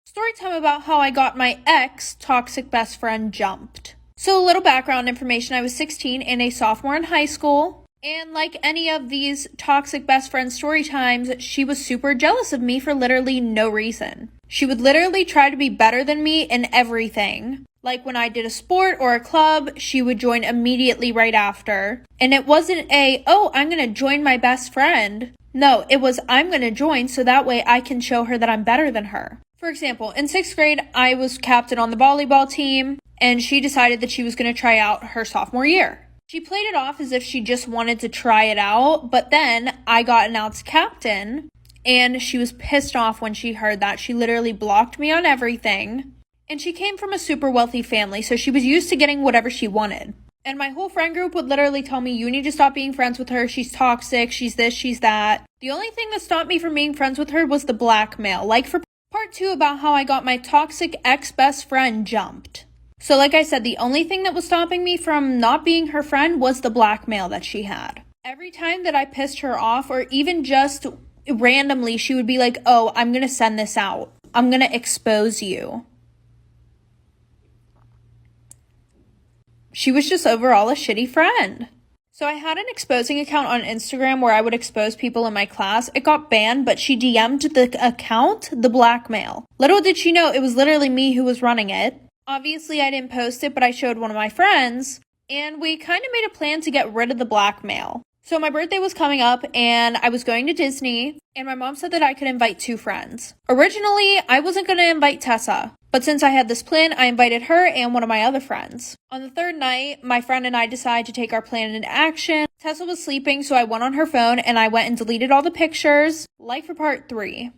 Story time about how I got my ex-toxic best friend jumped. So a little background information, I was 16 and a sophomore in high school. And like any of these toxic best friend story times, she was super jealous of me for literally no reason. She would literally try to be better than me in everything. Like when I did a sport or a club, she would join immediately right after. And it wasn't I'm gonna join my best friend. No, it was, I'm gonna join so that way I can show her that I'm better than her. For example, in 6th grade, I was captain on the volleyball team, and she decided that she was going to try out her sophomore year. She played it off as if she just wanted to try it out, but then I got announced captain, and she was pissed off when she heard that. She literally blocked me on everything, and she came from a super wealthy family, so she was used to getting whatever she wanted. And my whole friend group would literally tell me, you need to stop being friends with her, she's toxic, she's this, she's that. The only thing that stopped me from being friends with her was the blackmail. Like for Part 2 about how I got my toxic ex-best friend jumped. So like I said, the only thing that was stopping me from not being her friend was the blackmail that she had. Every time that I pissed her off, or even just randomly, she would be like, oh, I'm going to send this out. I'm going to expose you. She was just overall a shitty friend. So I had an exposing account on Instagram where I would expose people in my class. It got banned, but she DM'd the account the blackmail. Little did she know it was literally me who was running it. Obviously, I didn't post it, but I showed one of my friends, and we kind of made a plan to get rid of the blackmail. So my birthday was coming up, and I was going to Disney, and my mom said that I could invite 2 friends. Originally, I wasn't going to invite Tessa, but since I had this plan, I invited her and one of my other friends. On the 3rd night, my friend and I decided to take our plan into action. Tessa was sleeping, so I went on her phone, and I went and deleted all the pictures. Like for part 3.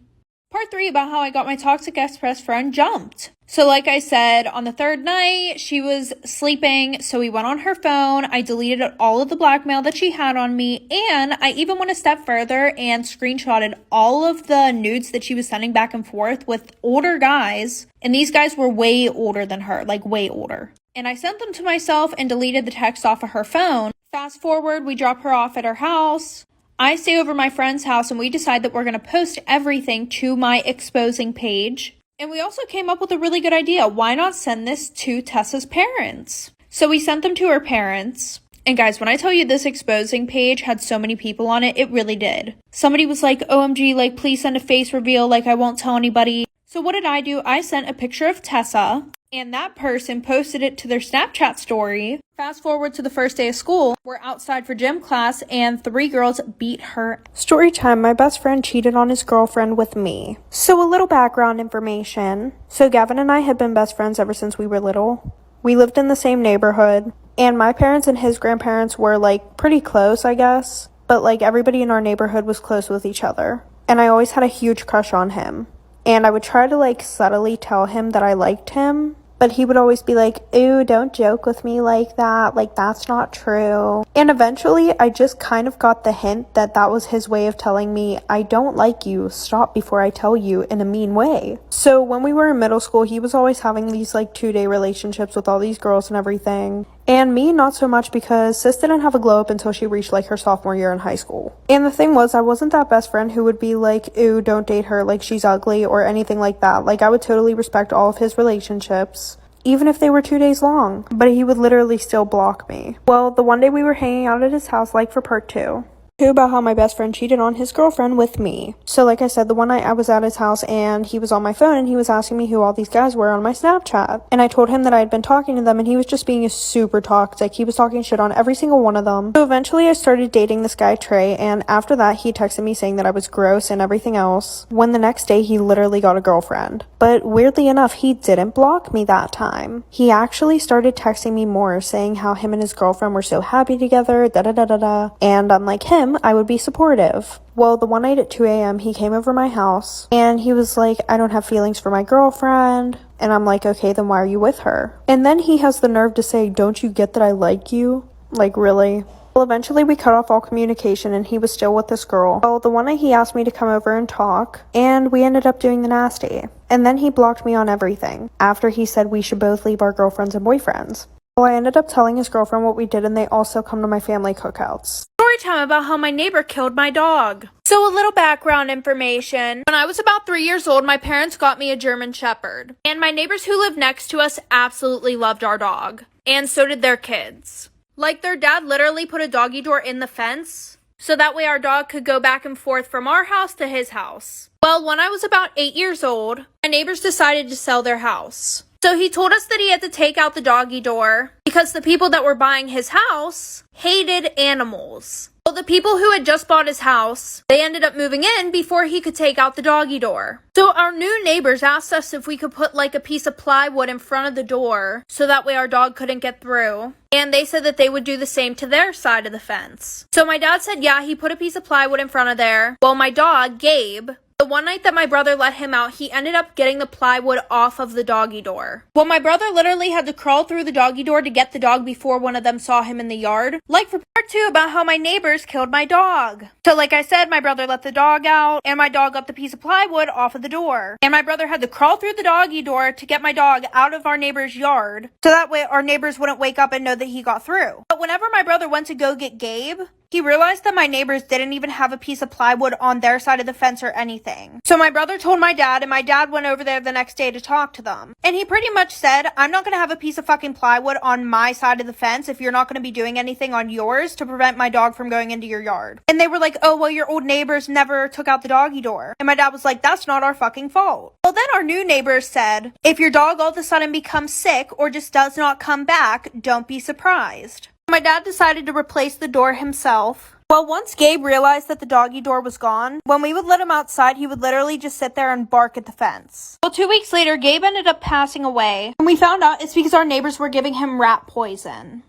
Part 3 about how I got my toxic ex-best friend jumped. So like I said, on the 3rd night, she was sleeping, so we went on her phone. I deleted all of the blackmail that she had on me, and I even went a step further and screenshotted all of the nudes that she was sending back and forth with older guys, and these guys were way older than her, like way older. And I sent them to myself and deleted the text off of her phone. Fast forward, we drop her off at her house. I stay over my friend's house, and we decide that we're going to post everything to my exposing page. And we also came up with a really good idea. Why not send this to Tessa's parents? So we sent them to her parents. And guys, when I tell you this exposing page had so many people on it, it really did. Somebody was like, OMG, like, please send a face reveal. Like, I won't tell anybody. So what did I do? I sent a picture of Tessa, and that person posted it to their Snapchat story. Fast forward to the first day of school. We're outside for gym class, and 3 girls beat her. Story time, my best friend cheated on his girlfriend with me. So a little background information. So Gavin and I had been best friends ever since we were little. We lived in the same neighborhood, and my parents and his grandparents were like pretty close, I guess. But like everybody in our neighborhood was close with each other. And I always had a huge crush on him. And I would try to like subtly tell him that I liked him. But he would always be like, ew, don't joke with me like that. Like, that's not true. And eventually, I just kind of got the hint that that was his way of telling me, I don't like you. Stop before I tell you, in a mean way. So when we were in middle school, he was always having these like 2-day relationships with all these girls and everything. And me, not so much, because sis didn't have a glow up until she reached like her sophomore year in high school. And the thing was, I wasn't that best friend who would be like, ew, don't date her, like she's ugly, or anything like that. Like, I would totally respect all of his relationships, even if they were 2 days long. But he would literally still block me. Well, the one day we were hanging out at his house, like for part 2. About how my best friend cheated on his girlfriend with me. So like I said, the one night I was at his house and he was on my phone and he was asking me who all these guys were on my Snapchat. And I told him that I had been talking to them and he was just being super toxic. He was talking shit on every single one of them. So eventually I started dating this guy Trey, and after that he texted me saying that I was gross and everything else, when the next day he literally got a girlfriend. But weirdly enough, he didn't block me that time. He actually started texting me more, saying how him and his girlfriend were so happy together, da-da-da-da-da. And unlike him, I would be supportive. Well, the one night at 2 a.m. he came over my house and he was like, I don't have feelings for my girlfriend. And I'm like, okay, then why are you with her? And then he has the nerve to say, don't you get that I like you? Like, really? Well, eventually we cut off all communication and he was still with this girl. Well, the one night he asked me to come over and talk, and we ended up doing the nasty. And then he blocked me on everything after he said we should both leave our girlfriends and boyfriends. Well, I ended up telling his girlfriend what we did, and they also come to my family cookouts. Story time about how my neighbor killed my dog. So a little background information. When I was about 3 years old, my parents got me a German Shepherd. And my neighbors who lived next to us absolutely loved our dog. And so did their kids. Like, their dad literally put a doggy door in the fence, so that way our dog could go back and forth from our house to his house. Well, when I was about 8 years old, my neighbors decided to sell their house. So he told us that he had to take out the doggy door because the people that were buying his house hated animals. Well, the people who had just bought his house, they ended up moving in before he could take out the doggy door. So our new neighbors asked us if we could put like a piece of plywood in front of the door so that way our dog couldn't get through. And they said that they would do the same to their side of the fence. So my dad said, yeah, he put a piece of plywood in front of there. Well, my dog, Gabe, the one night that my brother let him out, he ended up getting the plywood off of the doggy door. Well, my brother literally had to crawl through the doggy door to get the dog before one of them saw him in the yard. Like for part 2 about how my neighbors killed my dog. So like I said, my brother let the dog out, and my dog got the piece of plywood off of the door. And my brother had to crawl through the doggy door to get my dog out of our neighbor's yard, so that way our neighbors wouldn't wake up and know that he got through. But whenever my brother went to go get Gabe, he realized that my neighbors didn't even have a piece of plywood on their side of the fence or anything. So my brother told my dad, and my dad went over there the next day to talk to them. And he pretty much said, I'm not going to have a piece of fucking plywood on my side of the fence if you're not going to be doing anything on yours to prevent my dog from going into your yard. And they were like, oh, well, your old neighbors never took out the doggy door. And my dad was like, that's not our fucking fault. Well, then our new neighbors said, if your dog all of a sudden becomes sick or just does not come back, don't be surprised. My dad decided to replace the door himself. Well, once Gabe realized that the doggy door was gone, when we would let him outside, he would literally just sit there and bark at the fence. Well, 2 weeks later, Gabe ended up passing away, and we found out it's because our neighbors were giving him rat poison.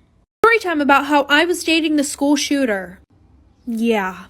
Story time about how I was dating the school shooter. Yeah.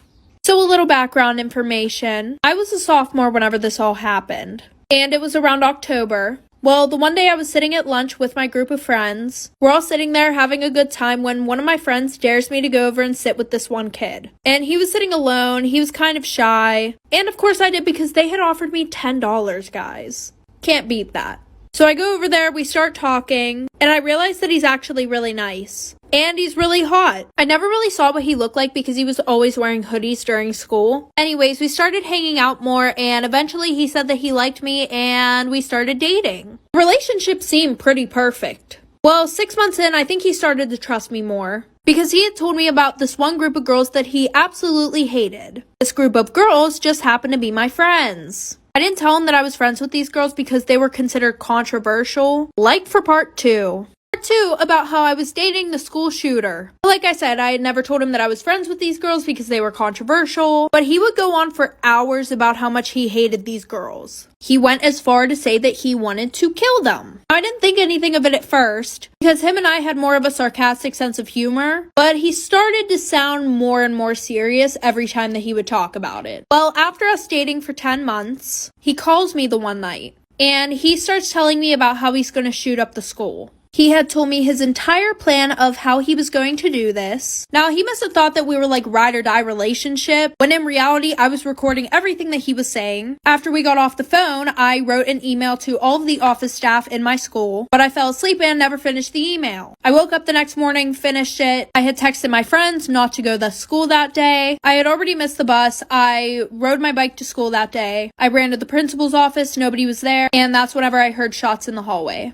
So a little background information. I was a sophomore whenever this all happened, and it was around October. Well, the one day I was sitting at lunch with my group of friends. We're all sitting there having a good time when one of my friends dares me to go over and sit with this one kid. And he was sitting alone. He was kind of shy. And of course I did because they had offered me $10, guys. Can't beat that. So I go over there, we start talking, and I realize that he's actually really nice. And he's really hot. I never really saw what he looked like because he was always wearing hoodies during school. Anyways, we started hanging out more, and eventually he said that he liked me and we started dating. The relationship seemed pretty perfect. Well, 6 months in, I think he started to trust me more because he had told me about this one group of girls that he absolutely hated. This group of girls just happened to be my friends. I didn't tell him that I was friends with these girls because they were considered controversial, like for part 2. Part 2 about how I was dating the school shooter. Like I said, I had never told him that I was friends with these girls because they were controversial, but he would go on for hours about how much he hated these girls. He went as far to say that he wanted to kill them. I didn't think anything of it at first because him and I had more of a sarcastic sense of humor, but he started to sound more and more serious every time that he would talk about it. Well, after us dating for 10 months, he calls me the one night and he starts telling me about how he's going to shoot up the school. He had told me his entire plan of how he was going to do this. Now, he must have thought that we were like ride or die relationship, when in reality, I was recording everything that he was saying. After we got off the phone, I wrote an email to all of the office staff in my school, but I fell asleep and never finished the email. I woke up the next morning, finished it. I had texted my friends not to go to school that day. I had already missed the bus. I rode my bike to school that day. I ran to the principal's office. Nobody was there. And that's whenever I heard shots in the hallway.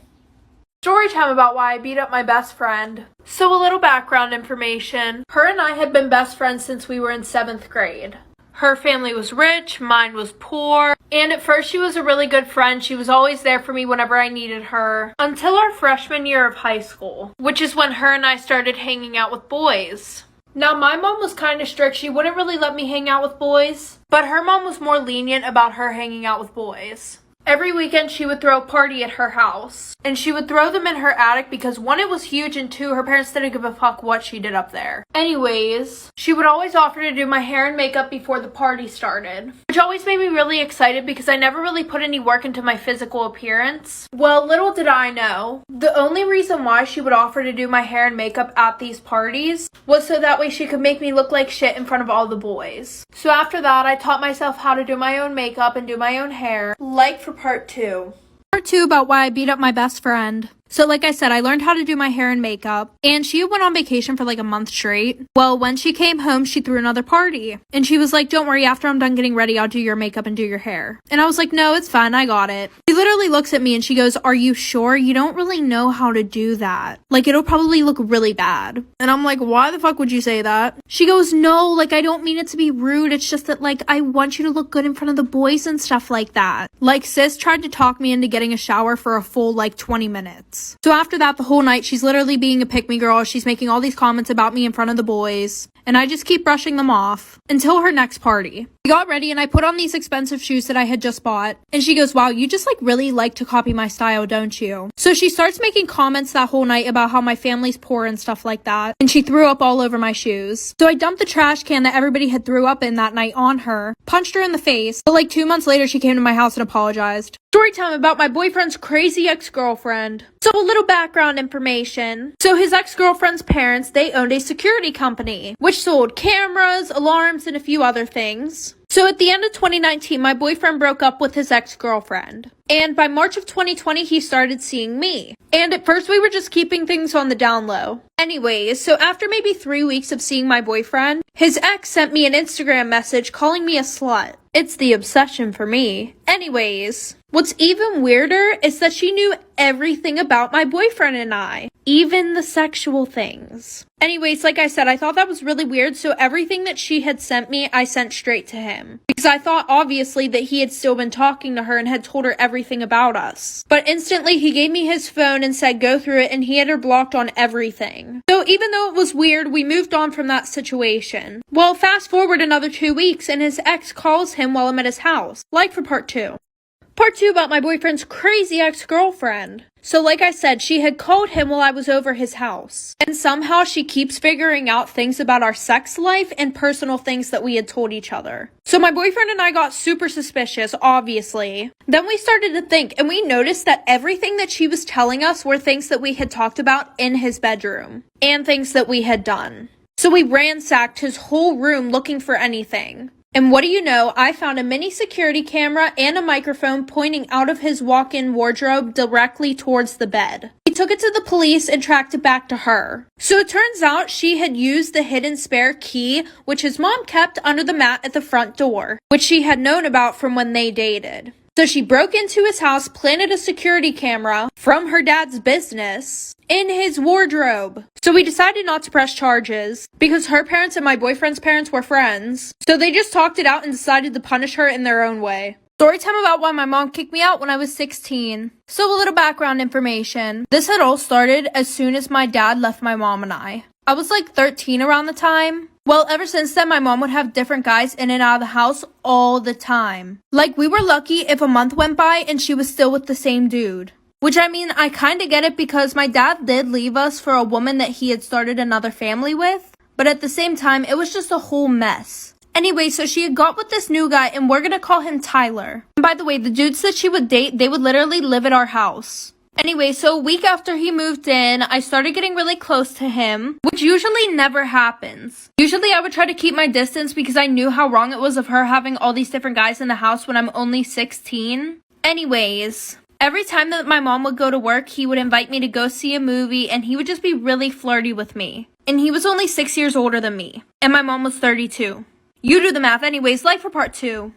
Story time about why I beat up my best friend. So a little background information. Her and I had been best friends since we were in 7th grade. Her family was rich, mine was poor, and at first she was a really good friend. She was always there for me whenever I needed her. Until our freshman year of high school, which is when her and I started hanging out with boys. Now, my mom was kind of strict. She wouldn't really let me hang out with boys, but her mom was more lenient about her hanging out with boys. Every weekend she would throw a party at her house, and she would throw them in her attic because 1, it was huge, and 2, her parents didn't give a fuck what she did up there. Anyways, she would always offer to do my hair and makeup before the party started, which always made me really excited because I never really put any work into my physical appearance. Well, little did I know, the only reason why she would offer to do my hair and makeup at these parties was so that way she could make me look like shit in front of all the boys. So after that, I taught myself how to do my own makeup and do my own hair, like for part 2. Part 2 about why I beat up my best friend. So like I said, I learned how to do my hair and makeup, and she went on vacation for like a month straight. Well, when she came home, she threw another party, and she was like, don't worry, after I'm done getting ready, I'll do your makeup and do your hair. And I was like, no, it's fine, I got it. She literally looks at me and she goes, are you sure? You don't really know how to do that. Like, it'll probably look really bad. And I'm like, why the fuck would you say that? She goes, no, like, I don't mean it to be rude. It's just that, like, I want you to look good in front of the boys and stuff like that. Like, sis tried to talk me into getting a shower for a full, like, 20 minutes. So after that, the whole night, she's literally being a pick-me girl. She's making all these comments about me in front of the boys. And I just keep brushing them off until her next party. We got ready and I put on these expensive shoes that I had just bought. And she goes, wow, you just like really like to copy my style, don't you? So she starts making comments that whole night about how my family's poor and stuff like that. And she threw up all over my shoes. So I dumped the trash can that everybody had threw up in that night on her, punched her in the face. But like 2 months later, she came to my house and apologized. Story time about my boyfriend's crazy ex-girlfriend. So a little background information. So his ex-girlfriend's parents, they owned a security company, which sold cameras, alarms, and a few other things. So at the end of 2019, my boyfriend broke up with his ex-girlfriend. And by March of 2020, he started seeing me. And at first we were just keeping things on the down low. Anyways, so after maybe 3 weeks of seeing my boyfriend, his ex sent me an Instagram message calling me a slut. It's the obsession for me. Anyways, what's even weirder is that she knew everything about my boyfriend and I, even the sexual things. Anyways, like I said, I thought that was really weird, so everything that she had sent me, I sent straight to him. Because I thought, obviously, that he had still been talking to her and had told her everything about us. But instantly, he gave me his phone and said go through it, and he had her blocked on everything. So even though it was weird, we moved on from that situation. Well, fast forward another 2 weeks, and his ex calls him while I'm at his house. Like for part 2. Part 2 about my boyfriend's crazy ex-girlfriend. So like I said, she had called him while I was over his house. And somehow she keeps figuring out things about our sex life and personal things that we had told each other. So my boyfriend and I got super suspicious, obviously. Then we started to think, and we noticed that everything that she was telling us were things that we had talked about in his bedroom. And things that we had done. So we ransacked his whole room looking for anything. And what do you know, I found a mini security camera and a microphone pointing out of his walk-in wardrobe directly towards the bed. He took it to the police and tracked it back to her. So it turns out she had used the hidden spare key, which his mom kept under the mat at the front door, which she had known about from when they dated. So she broke into his house, planted a security camera from her dad's business in his wardrobe. So we decided not to press charges because her parents and my boyfriend's parents were friends. So they just talked it out and decided to punish her in their own way. Story time about why my mom kicked me out when I was 16. So a little background information. This had all started as soon as my dad left my mom and I. I was like 13 around the time. Well, ever since then, my mom would have different guys in and out of the house all the time. Like, we were lucky if a month went by and she was still with the same dude. Which, I mean, I kind of get it because my dad did leave us for a woman that he had started another family with. But at the same time, it was just a whole mess. Anyway, so she had got with this new guy and we're gonna call him Tyler. And by the way, the dudes that she would date, they would literally live at our house. Anyway, so a week after he moved in, I started getting really close to him, which usually never happens. Usually I would try to keep my distance because I knew how wrong it was of her having all these different guys in the house when I'm only 16. Anyways, every time that my mom would go to work, he would invite me to go see a movie and he would just be really flirty with me. And he was only 6 years older than me. And my mom was 32. You do the math. Anyways, like for part 2.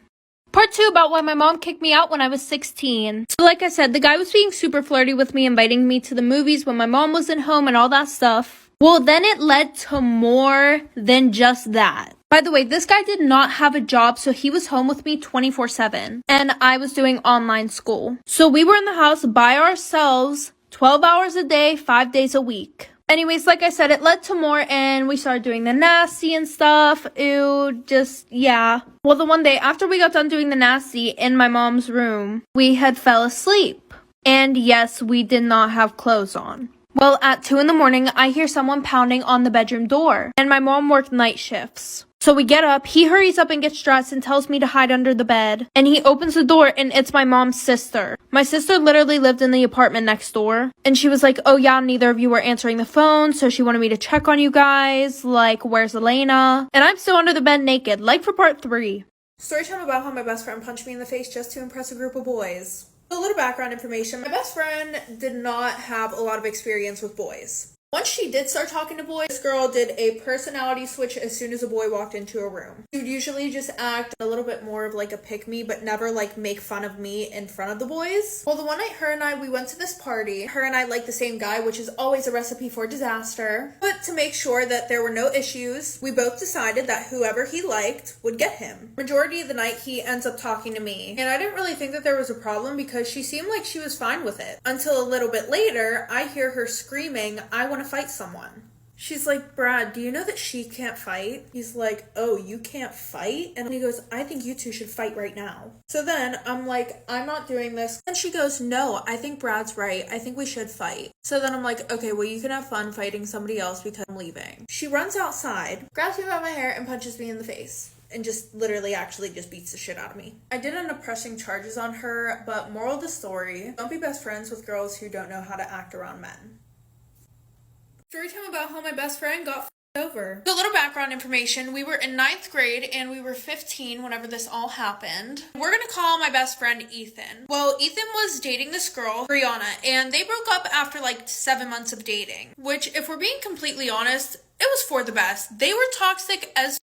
Part 2 about why my mom kicked me out when I was 16. So like I said, the guy was being super flirty with me, inviting me to the movies when my mom wasn't home and all that stuff. Well, then it led to more than just that. By the way, this guy did not have a job, so he was home with me 24/7. And I was doing online school. So we were in the house by ourselves, 12 hours a day, 5 days a week. Anyways, like I said, it led to more and we started doing the nasty and stuff. Ew, just, yeah. Well, the one day after we got done doing the nasty in my mom's room, we had fell asleep. And yes, we did not have clothes on. Well, at 2 in the morning, I hear someone pounding on the bedroom door. And my mom worked night shifts. So we get up, he hurries up and gets dressed and tells me to hide under the bed. And he opens the door and it's my mom's sister. My sister literally lived in the apartment next door. And she was like, oh yeah, neither of you were answering the phone. So she wanted me to check on you guys. Like, where's Elena? And I'm still under the bed naked, like for part 3. Story time about how my best friend punched me in the face just to impress a group of boys. A little background information. My best friend did not have a lot of experience with boys. Once she did start talking to boys, this girl did a personality switch as soon as a boy walked into a room. She would usually just act a little bit more of like a pick-me, but never like make fun of me in front of the boys. Well, the one night we went to this party. Her and I liked the same guy, which is always a recipe for disaster. But to make sure that there were no issues, we both decided that whoever he liked would get him. Majority of the night, he ends up talking to me. And I didn't really think that there was a problem because she seemed like she was fine with it. Until a little bit later, I hear her screaming, "I want to fight someone." She's like, "Brad, do you know that she can't fight?" He's like, "Oh, you can't fight?" And he goes, "I think you two should fight right now." So then I'm like, "I'm not doing this." And she goes, "No, I think Brad's right. I think we should fight." So then I'm like, "Okay, well, you can have fun fighting somebody else because I'm leaving." She runs outside, grabs me by my hair, and punches me in the face. And just literally actually just beats the shit out of me. I did end up pressing charges on her, but moral of the story, don't be best friends with girls who don't know how to act around men. Story time about how my best friend got over. So a little background information. We were in 9th grade and we were 15 whenever this all happened. We're gonna call my best friend Ethan. Well, Ethan was dating this girl, Brianna, and they broke up after like 7 months of dating. Which, if we're being completely honest, it was for the best. They were toxic as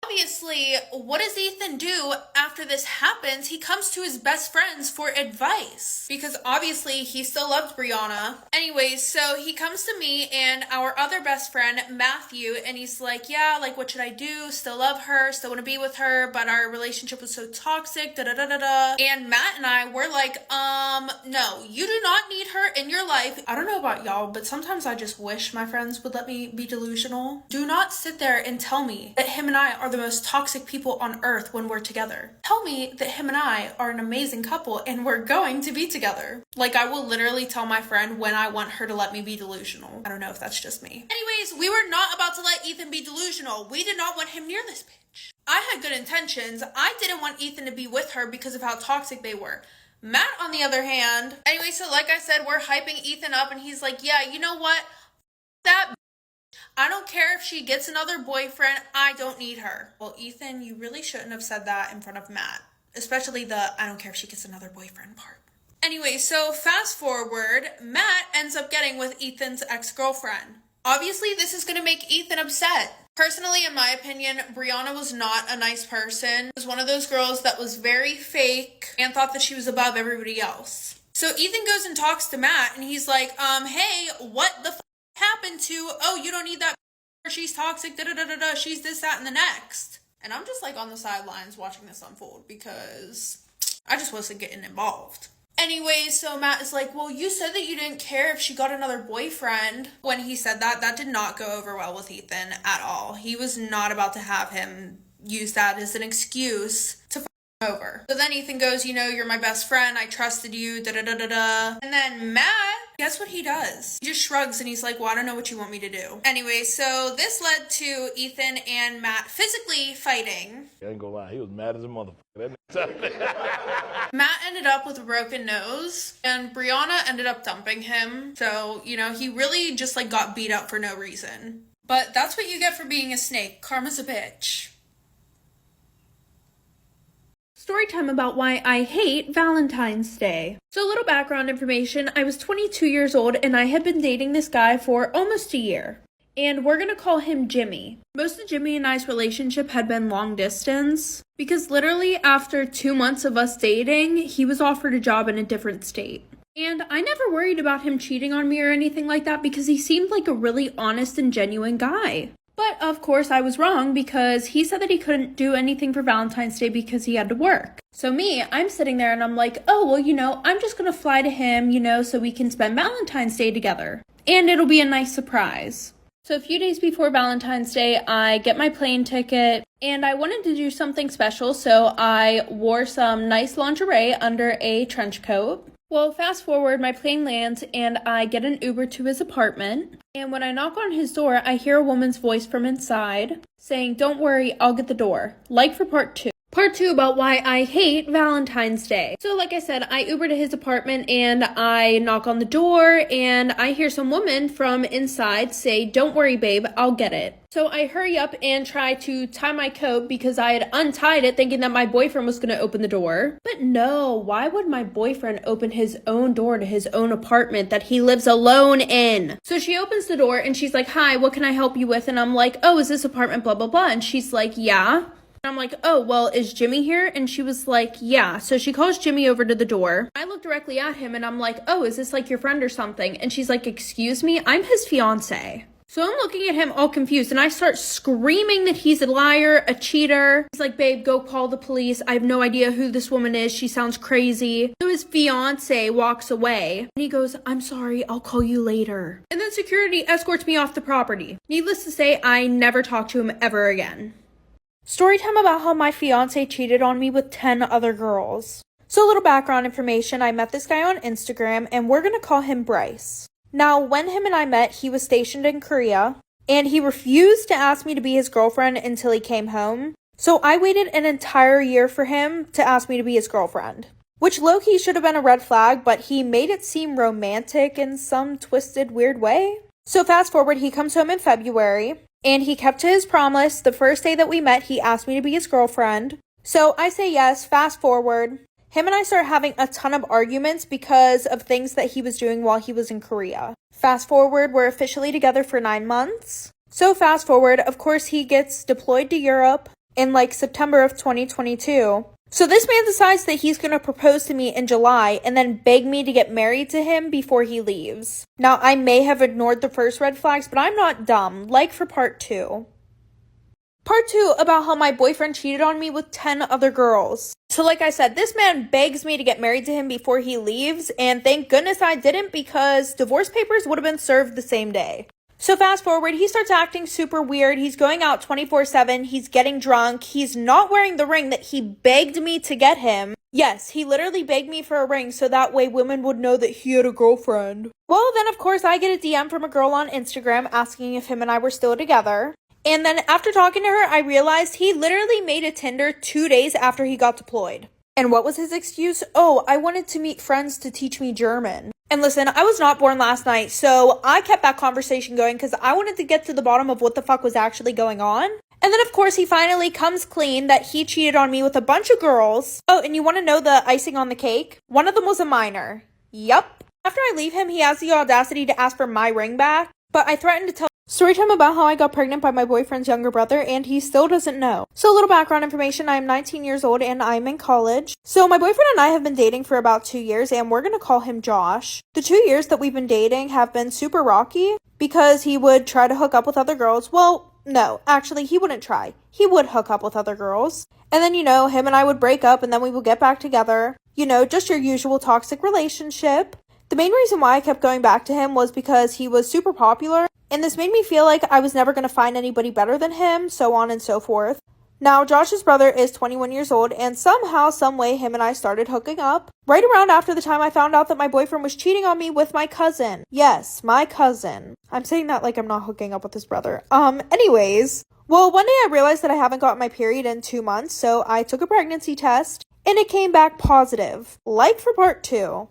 obviously. What does Ethan do after this happens? He comes to his best friends for advice because obviously he still loved Brianna. Anyways, so he comes to me and our other best friend, Matthew, and he's like, "Yeah, like what should I do? Still love her, still want to be with her, but our relationship was so toxic, da da da da da." And Matt and I were like, no, you do not need her in your life. I don't know about y'all, but sometimes I just wish my friends would let me be delusional. Do not sit there and tell me that him and I are the most toxic people on earth when we're together. Tell me that him and I are an amazing couple and we're going to be together. Like, I will literally tell my friend when I want her to let me be delusional. I don't know if that's just me. Anyways, we were not about to let Ethan be delusional. We did not want him near this bitch. I had good intentions. I didn't want Ethan to be with her because of how toxic they were. Matt, on the other hand, anyway, so like I said, we're hyping Ethan up and he's like, "Yeah, you know what? That I don't care if she gets another boyfriend. I don't need her." Well, Ethan, you really shouldn't have said that in front of Matt. Especially the "I don't care if she gets another boyfriend" part. Anyway, so fast forward, Matt ends up getting with Ethan's ex-girlfriend. Obviously, this is going to make Ethan upset. Personally, in my opinion, Brianna was not a nice person. She was one of those girls that was very fake and thought that she was above everybody else. So Ethan goes and talks to Matt and he's like, "Hey, what the happened to, oh, you don't need that, she's toxic, da-da-da-da-da, she's this, that, and the next." And I'm just like on the sidelines watching this unfold because I just wasn't getting involved. Anyway, so Matt is like, "Well, you said that you didn't care if she got another boyfriend." When he said that, that did not go over well with Ethan at all. He was not about to have him use that as an excuse to over. So then Ethan goes, "You're my best friend. I trusted you, da-da-da-da-da." And then Matt, guess what he does? He just shrugs and he's like, "Well, I don't know what you want me to do." Anyway, so this led to Ethan and Matt physically fighting. I ain't gonna lie, he was mad as a motherfucker. Matt ended up with a broken nose and Brianna ended up dumping him. So, he really just got beat up for no reason. But that's what you get for being a snake. Karma's a bitch. Story time about why I hate Valentine's Day. So a little background information. I was 22 years old and I had been dating this guy for almost a year. And we're going to call him Jimmy. Most of Jimmy and I's relationship had been long distance because literally after 2 months of us dating, he was offered a job in a different state. And I never worried about him cheating on me or anything like that because he seemed like a really honest and genuine guy. But of course I was wrong because he said that he couldn't do anything for Valentine's Day because he had to work. So I'm sitting there and I'm like, "Oh, well, I'm just going to fly to him, so we can spend Valentine's Day together. And it'll be a nice surprise." So a few days before Valentine's Day, I get my plane ticket and I wanted to do something special. So I wore some nice lingerie under a trench coat. Well, fast forward, my plane lands and I get an Uber to his apartment. And when I knock on his door, I hear a woman's voice from inside saying, "Don't worry, I'll get the door. Like for part 2. Part 2 about why I hate Valentine's Day. So like I said, I Uber to his apartment and I knock on the door and I hear some woman from inside say, "Don't worry, babe, I'll get it." So I hurry up and try to tie my coat because I had untied it thinking that my boyfriend was going to open the door. But no, why would my boyfriend open his own door to his own apartment that he lives alone in? So she opens the door and she's like, "Hi, what can I help you with?" And I'm like, "Oh, is this apartment blah, blah, blah?" And she's like, "Yeah." I'm like, "Oh, well, is Jimmy here?" And she was like, "Yeah." So she calls Jimmy over to the door. I look directly at him and I'm like, "Oh, is this like your friend or something?" And she's like, "Excuse me, I'm his fiance." So I'm looking at him all confused and I start screaming that he's a liar, a cheater. He's like, "Babe, go call the police. I have no idea who this woman is. She sounds crazy." So his fiance walks away and he goes, "I'm sorry, I'll call you later." And then security escorts me off the property. Needless to say, I never talk to him ever again. Storytime about how my fiance cheated on me with 10 other girls. So a little background information, I met this guy on Instagram and we're gonna call him Bryce. Now, when him and I met, he was stationed in Korea and he refused to ask me to be his girlfriend until he came home. So I waited an entire year for him to ask me to be his girlfriend. Which low-key should have been a red flag, but he made it seem romantic in some twisted, weird way. So fast forward, he comes home in February. And he kept to his promise. The first day that we met, he asked me to be his girlfriend. So I say yes, fast forward. Him and I start having a ton of arguments because of things that he was doing while he was in Korea. Fast forward, we're officially together for 9 months. So fast forward, of course, he gets deployed to Europe in like September of 2022. So this man decides that he's going to propose to me in July and then beg me to get married to him before he leaves. Now, I may have ignored the first red flags, but I'm not dumb. Like for part 2. Part 2 about how my boyfriend cheated on me with 10 other girls. So like I said, this man begs me to get married to him before he leaves, and thank goodness I didn't because divorce papers would have been served the same day. So fast forward, he starts acting super weird. He's going out 24/7. He's getting drunk. He's not wearing the ring that he begged me to get him. Yes, he literally begged me for a ring so that way women would know that he had a girlfriend. Well, then of course I get a DM from a girl on Instagram asking if him and I were still together. And then after talking to her, I realized he literally made a Tinder 2 days after he got deployed. And what was his excuse? "Oh, I wanted to meet friends to teach me German." And listen, I was not born last night, so I kept that conversation going because I wanted to get to the bottom of what the fuck was actually going on. And then, of course, he finally comes clean that he cheated on me with a bunch of girls. Oh, and you want to know the icing on the cake? One of them was a minor. Yup. After I leave him, he has the audacity to ask for my ring back, but I threatened to tell Storytime about how I got pregnant by my boyfriend's younger brother, and he still doesn't know. So a little background information, I am 19 years old and I'm in college. So my boyfriend and I have been dating for about 2 years and we're gonna call him Josh. The 2 years that we've been dating have been super rocky because he would try to hook up with other girls. Well, no, actually he wouldn't try. He would hook up with other girls. And then, him and I would break up and then we would get back together. Just your usual toxic relationship. The main reason why I kept going back to him was because he was super popular. And this made me feel like I was never going to find anybody better than him, so on and so forth. Now, Josh's brother is 21 years old, and somehow, someway, him and I started hooking up. Right around after the time I found out that my boyfriend was cheating on me with my cousin. Yes, my cousin. I'm saying that like I'm not hooking up with his brother. Anyways. Well, one day I realized that I haven't got my period in 2 months, so I took a pregnancy test, and it came back positive. Like for part 2.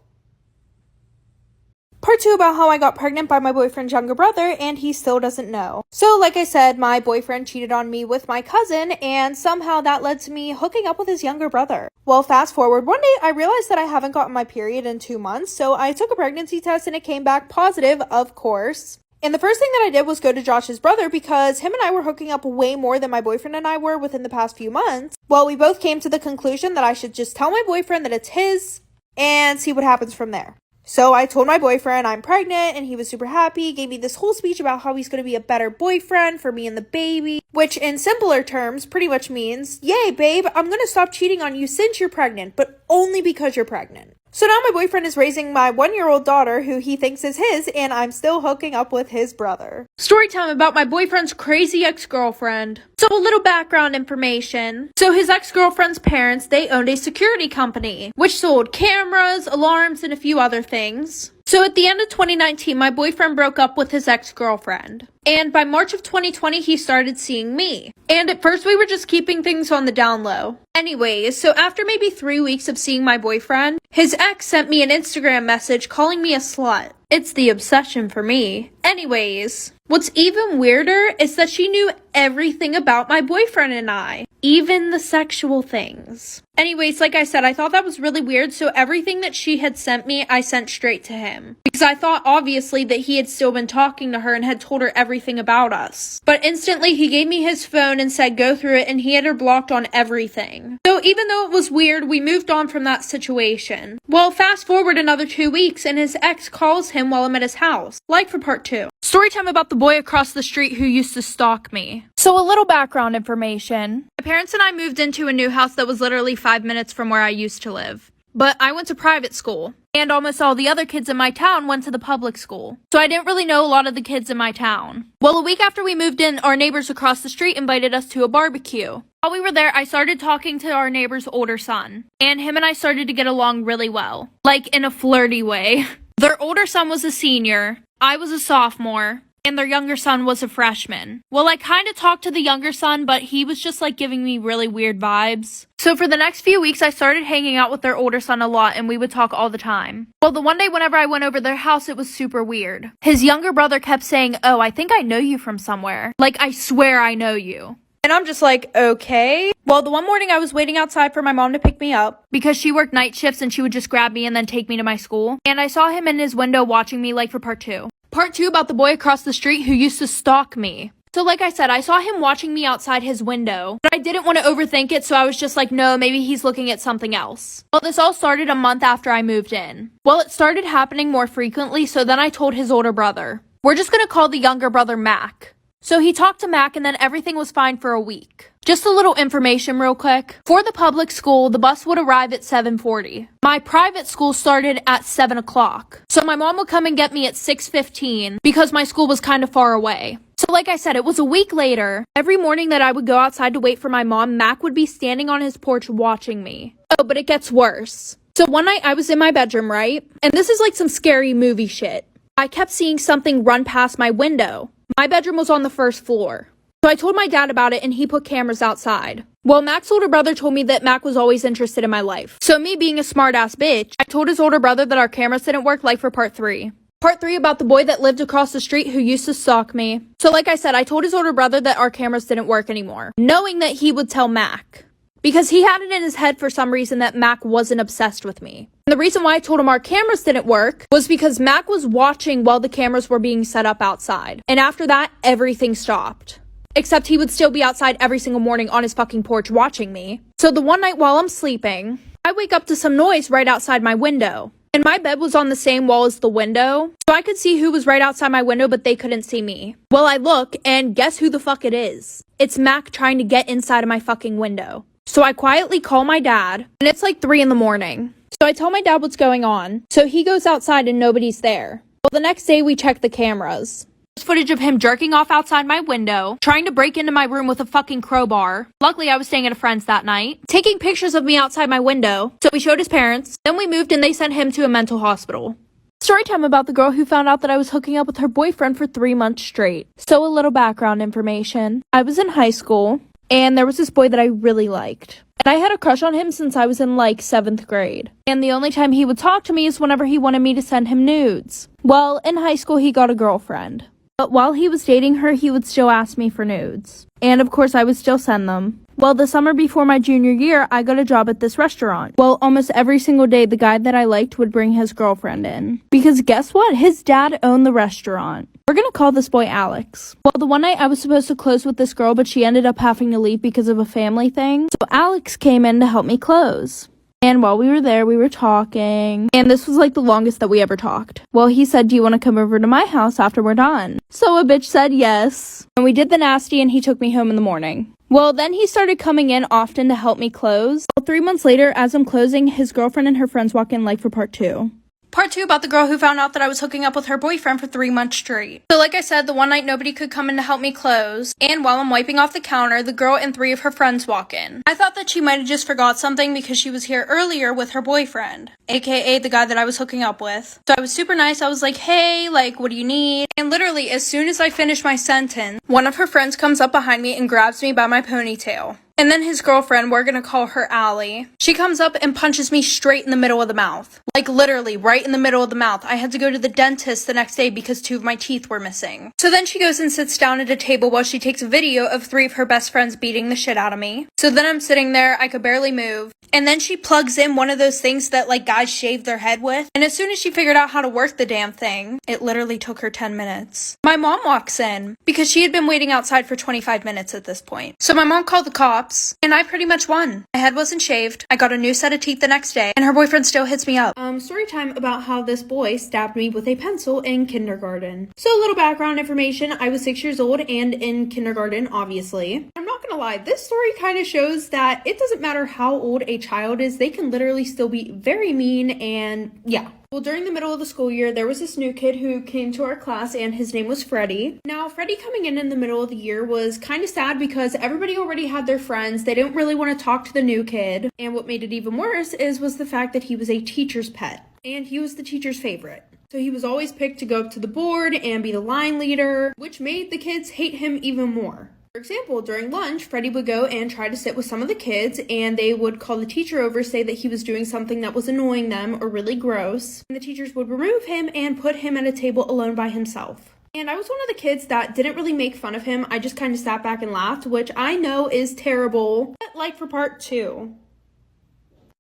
Part 2 about how I got pregnant by my boyfriend's younger brother and he still doesn't know. So like I said, my boyfriend cheated on me with my cousin and somehow that led to me hooking up with his younger brother. Well, fast forward, one day I realized that I haven't gotten my period in 2 months, so I took a pregnancy test and it came back positive, of course. And the first thing that I did was go to Josh's brother because him and I were hooking up way more than my boyfriend and I were within the past few months. Well, we both came to the conclusion that I should just tell my boyfriend that it's his and see what happens from there. So I told my boyfriend I'm pregnant and he was super happy, gave me this whole speech about how he's going to be a better boyfriend for me and the baby, which in simpler terms pretty much means, yay babe, I'm going to stop cheating on you since you're pregnant, but only because you're pregnant. So now my boyfriend is raising my 1-year-old daughter who he thinks is his, and I'm still hooking up with his brother. Story time about my boyfriend's crazy ex-girlfriend. So a little background information. So his ex-girlfriend's parents, they owned a security company, which sold cameras, alarms, and a few other things. So So at the end of 2019, my boyfriend broke up with his ex-girlfriend. And by March of 2020, he started seeing me. And at first we were just keeping things on the down low. Anyways, so after maybe 3 weeks of seeing my boyfriend, his ex sent me an Instagram message calling me a slut. It's the obsession for me. Anyways, what's even weirder is that she knew everything about my boyfriend and I. Even the sexual things. Anyways, like I said, I thought that was really weird, so everything that she had sent me, I sent straight to him. Because I thought, obviously, that he had still been talking to her and had told her everything about us. But instantly, he gave me his phone and said go through it, and he had her blocked on everything. So even though it was weird, we moved on from that situation. Well, fast forward another 2 weeks, and his ex calls him while I'm at his house. Like for part 2. Storytime about the boy across the street who used to stalk me. So a little background information. My parents and I moved into a new house that was literally 5 minutes from where I used to live. But I went to private school, and almost all the other kids in my town went to the public school. So I didn't really know a lot of the kids in my town. Well, a week after we moved in, our neighbors across the street invited us to a barbecue. While we were there, I started talking to our neighbor's older son, and him and I started to get along really well. Like, in a flirty way. Their older son was a senior, I was a sophomore, and their younger son was a freshman. Well, I kind of talked to the younger son, but he was just like giving me really weird vibes. So for the next few weeks, I started hanging out with their older son a lot, and we would talk all the time. Well, the one day whenever I went over their house, it was super weird. His younger brother kept saying, "Oh, I think I know you from somewhere. Like, I swear I know you." And I'm just like, okay. Well, the one morning I was waiting outside for my mom to pick me up because she worked night shifts and she would just grab me and then take me to my school. And I saw him in his window watching me like for part 2. Part 2 about the boy across the street who used to stalk me. So like I said, I saw him watching me outside his window, but I didn't want to overthink it, so I was just like, no, maybe he's looking at something else. Well, this all started a month after I moved in. Well, it started happening more frequently, so then I told his older brother. We're just gonna call the younger brother Mac. So he talked to Mac and then everything was fine for a week. Just a little information real quick. For the public school, the bus would arrive at 7:40. My private school started at 7 o'clock. So my mom would come and get me at 6:15 because my school was kind of far away. So like I said, it was a week later. Every morning that I would go outside to wait for my mom, Mac would be standing on his porch watching me. Oh, but it gets worse. So one night I was in my bedroom, right? And this is like some scary movie shit. I kept seeing something run past my window. My bedroom was on the first floor. So I told my dad about it and he put cameras outside. Well, Mac's older brother told me that Mac was always interested in my life. So me being a smart-ass bitch, I told his older brother that our cameras didn't work, like for part 3. Part 3 about the boy that lived across the street who used to stalk me. So like I said, I told his older brother that our cameras didn't work anymore, knowing that he would tell Mac. Because he had it in his head for some reason that Mac wasn't obsessed with me. And the reason why I told him our cameras didn't work was because Mac was watching while the cameras were being set up outside. And after that, everything stopped. Except he would still be outside every single morning on his fucking porch watching me. So the one night while I'm sleeping, I wake up to some noise right outside my window. And my bed was on the same wall as the window, so I could see who was right outside my window, but they couldn't see me. Well, I look, and guess who the fuck it is? It's Mac trying to get inside of my fucking window. So I quietly call my dad, and it's like 3 in the morning. So I tell my dad what's going on. So he goes outside and nobody's there. Well, the next day we check the cameras. There's footage of him jerking off outside my window, trying to break into my room with a fucking crowbar. Luckily, I was staying at a friend's that night. Taking pictures of me outside my window. So we showed his parents. Then we moved and they sent him to a mental hospital. Storytime about the girl who found out that I was hooking up with her boyfriend for 3 months straight. So a little background information. I was in high school. And there was this boy that I really liked. And I had a crush on him since I was in like 7th grade. And the only time he would talk to me is whenever he wanted me to send him nudes. Well, in high school he got a girlfriend. But while he was dating her, he would still ask me for nudes. And of course I would still send them. Well, the summer before my junior year, I got a job at this restaurant. Well, almost every single day, the guy that I liked would bring his girlfriend in. Because guess what? His dad owned the restaurant. We're gonna call this boy Alex. Well, the one night I was supposed to close with this girl, but she ended up having to leave because of a family thing. So Alex came in to help me close. And while we were there, we were talking. And this was like the longest that we ever talked. Well, he said, "Do you want to come over to my house after we're done?" So a bitch said yes. And we did the nasty and he took me home in the morning. Well, then he started coming in often to help me close. Well, 3 months later, as I'm closing, his girlfriend and her friends walk in like for part 2. Part 2 about the girl who found out that I was hooking up with her boyfriend for 3 months straight. So like I said, the one night nobody could come in to help me close, and while I'm wiping off the counter, the girl and 3 of her friends walk in. I thought that she might have just forgot something because she was here earlier with her boyfriend, aka the guy that I was hooking up with. So I was super nice. I was like, hey, like, what do you need? And literally, as soon as I finished my sentence, one of her friends comes up behind me and grabs me by my ponytail. And then his girlfriend, we're gonna call her Allie, she comes up and punches me straight in the middle of the mouth. Like literally right in the middle of the mouth. I had to go to the dentist the next day because 2 of my teeth were missing. So then she goes and sits down at a table while she takes a video of 3 of her best friends beating the shit out of me. So then I'm sitting there, I could barely move. And then she plugs in one of those things that like guys shave their head with. And as soon as she figured out how to work the damn thing, it literally took her 10 minutes. My mom walks in because she had been waiting outside for 25 minutes at this point. So my mom called the cops. And I pretty much won. My head wasn't shaved. I got a new set of teeth the next day. And her boyfriend still hits me up. Story time about how this boy stabbed me with a pencil in kindergarten. So a little background information. I was 6 years old and in kindergarten, obviously. I'm not gonna lie. This story kind of shows that it doesn't matter how old a child is. They can literally still be very mean and yeah. Well, during the middle of the school year, there was this new kid who came to our class and his name was Freddie. Now, Freddie coming in the middle of the year was kind of sad because everybody already had their friends. They didn't really want to talk to the new kid. And what made it even worse was the fact that he was a teacher's pet. And he was the teacher's favorite. So he was always picked to go up to the board and be the line leader, which made the kids hate him even more. For example, during lunch, Freddie would go and try to sit with some of the kids, and they would call the teacher over, say that he was doing something that was annoying them or really gross. And the teachers would remove him and put him at a table alone by himself. And I was one of the kids that didn't really make fun of him. I just kind of sat back and laughed, which I know is terrible. But like for part 2.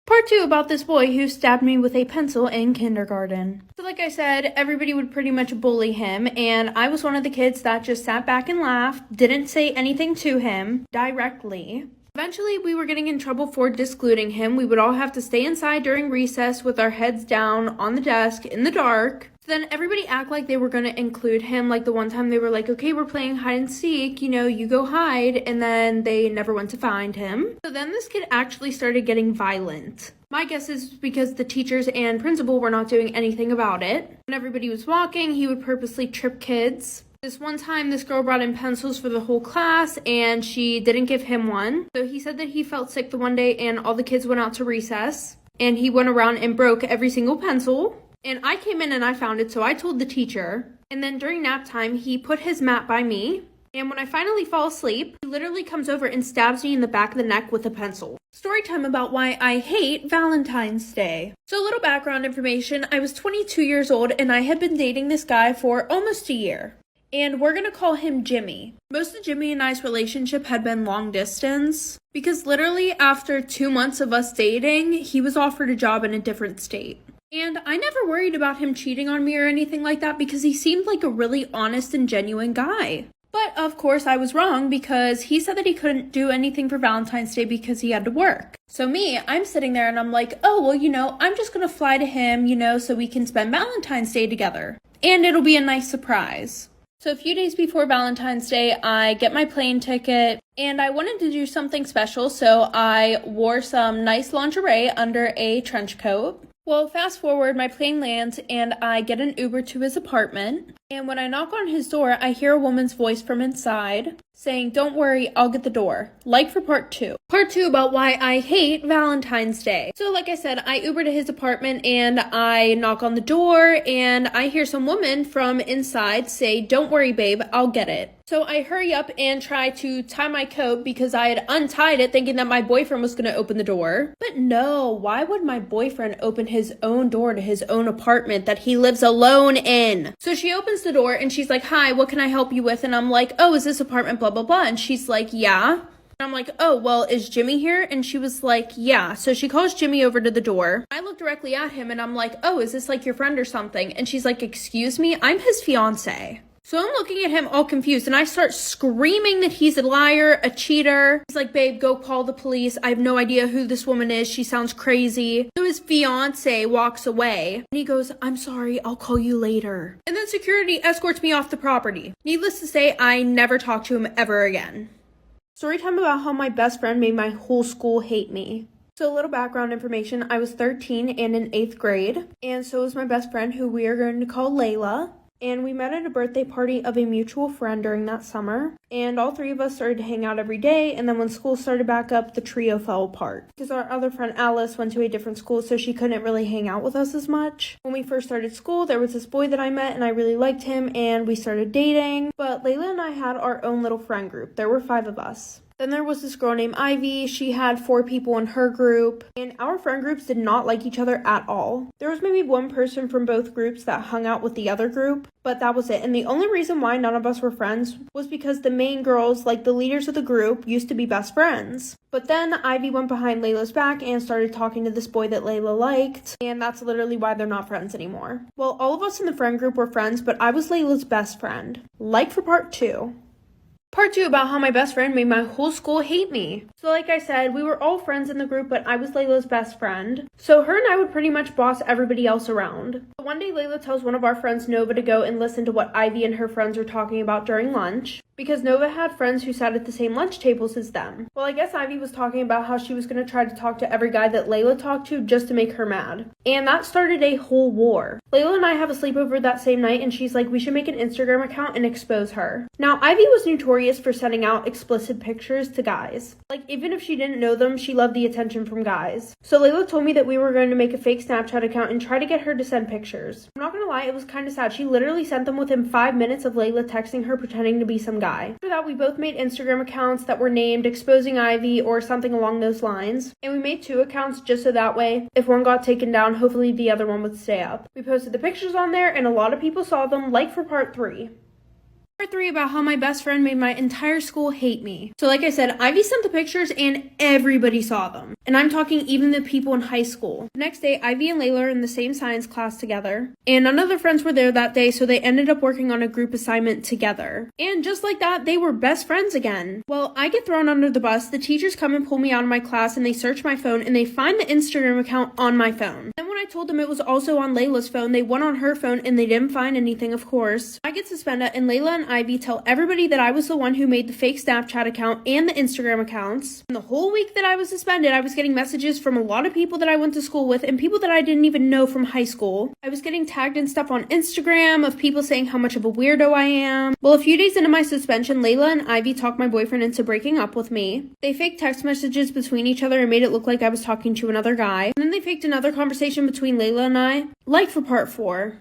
Part 2 about this boy who stabbed me with a pencil in kindergarten. So like I said, everybody would pretty much bully him, and I was one of the kids that just sat back and laughed, didn't say anything to him directly. Eventually, we were getting in trouble for discluding him. We would all have to stay inside during recess with our heads down on the desk in the dark. So then everybody act like they were going to include him. Like the one time they were like, okay, we're playing hide and seek, you know, you go hide. And then they never went to find him. So then this kid actually started getting violent. My guess is because the teachers and principal were not doing anything about it. When everybody was walking, he would purposely trip kids. This one time, this girl brought in pencils for the whole class, and she didn't give him one. So he said that he felt sick the one day, and all the kids went out to recess. And he went around and broke every single pencil. And I came in and I found it, so I told the teacher. And then during nap time, he put his mat by me. And when I finally fall asleep, he literally comes over and stabs me in the back of the neck with a pencil. Story time about why I hate Valentine's Day. So a little background information. I was 22 years old, and I had been dating this guy for almost a year. And we're going to call him Jimmy. Most of Jimmy and I's relationship had been long distance because literally after 2 months of us dating, he was offered a job in a different state. And I never worried about him cheating on me or anything like that because he seemed like a really honest and genuine guy. But of course I was wrong because he said that he couldn't do anything for Valentine's Day because he had to work. So me, I'm sitting there and I'm like, oh, well, you know, I'm just going to fly to him, you know, so we can spend Valentine's Day together. And it'll be a nice surprise. So a few days before Valentine's Day, I get my plane ticket and I wanted to do something special. So I wore some nice lingerie under a trench coat. Well, fast forward, my plane lands and I get an Uber to his apartment. And when I knock on his door, I hear a woman's voice from inside saying, don't worry, I'll get the door. Like for part 2. Part 2 about why I hate Valentine's Day. So like I said, I Uber to his apartment and I knock on the door and I hear some woman from inside say, don't worry, babe, I'll get it. So I hurry up and try to tie my coat because I had untied it thinking that my boyfriend was going to open the door. But no, why would my boyfriend open his own door to his own apartment that he lives alone in? So she opens the door and she's like, hi, what can I help you with? And I'm like, oh, is this apartment blah, blah, blah? And she's like, yeah. And I'm like, oh, well, is Jimmy here? And she was like, yeah. So she calls Jimmy over to the door. I look directly at him and I'm like, oh, is this like your friend or something? And she's like, excuse me, I'm his fiance. So I'm looking at him all confused and I start screaming that he's a liar, a cheater. He's like, babe, go call the police. I have no idea who this woman is. She sounds crazy. So his fiance walks away and he goes, I'm sorry, I'll call you later. And then security escorts me off the property. Needless to say, I never talked to him ever again. Story time about how my best friend made my whole school hate me. So a little background information, I was 13 and in 8th grade, and so was my best friend who we are going to call Layla. And we met at a birthday party of a mutual friend during that summer. And all three of us started to hang out every day. And then when school started back up, the trio fell apart. Because our other friend Alice went to a different school, so she couldn't really hang out with us as much. When we first started school, there was this boy that I met and I really liked him and we started dating. But Layla and I had our own little friend group. There were 5 of us. Then there was this girl named Ivy. She had 4 people in her group, and our friend groups did not like each other at all. There was maybe one person from both groups that hung out with the other group, but that was it. And the only reason why none of us were friends was because the main girls, like the leaders of the group, used to be best friends. But then Ivy went behind Layla's back and started talking to this boy that Layla liked, and that's literally why they're not friends anymore. Well, all of us in the friend group were friends, but I was Layla's best friend. Like for part 2. Part 2 about how my best friend made my whole school hate me. So like I said, we were all friends in the group, but I was Layla's best friend. So her and I would pretty much boss everybody else around. But one day Layla tells one of our friends, Nova, to go and listen to what Ivy and her friends were talking about during lunch. Because Nova had friends who sat at the same lunch tables as them. Well, I guess Ivy was talking about how she was going to try to talk to every guy that Layla talked to just to make her mad. And that started a whole war. Layla and I have a sleepover that same night, and she's like, we should make an Instagram account and expose her. Now, Ivy was notorious for sending out explicit pictures to guys. Like, even if she didn't know them, she loved the attention from guys. So Layla told me that we were going to make a fake Snapchat account and try to get her to send pictures. I'm not going to lie, it was kind of sad. She literally sent them within 5 minutes of Layla texting her pretending to be some guy. After that, we both made Instagram accounts that were named Exposing Ivy or something along those lines. And we made 2 accounts just so that way, if one got taken down, hopefully the other one would stay up. We posted the pictures on there and a lot of people saw them, like for part 3. Part 3 about how my best friend made my entire school hate me. So like I said, Ivy sent the pictures and everybody saw them. And I'm talking even the people in high school. The next day, Ivy and Layla are in the same science class together. And none of their friends were there that day, so they ended up working on a group assignment together. And just like that, they were best friends again. Well, I get thrown under the bus, the teachers come and pull me out of my class and they search my phone and they find the Instagram account on my phone. Then when I told them it was also on Layla's phone, they went on her phone and they didn't find anything, of course. I get suspended and Layla and Ivy tell everybody that I was the one who made the fake Snapchat account and the Instagram accounts. And the whole week that I was suspended, I was getting messages from a lot of people that I went to school with and people that I didn't even know from high school. I was getting tagged in stuff on Instagram of people saying how much of a weirdo I am. Well, a few days into my suspension, Layla and Ivy talked my boyfriend into breaking up with me. They faked text messages between each other and made it look like I was talking to another guy. And then they faked another conversation between Layla and I, like for part 4.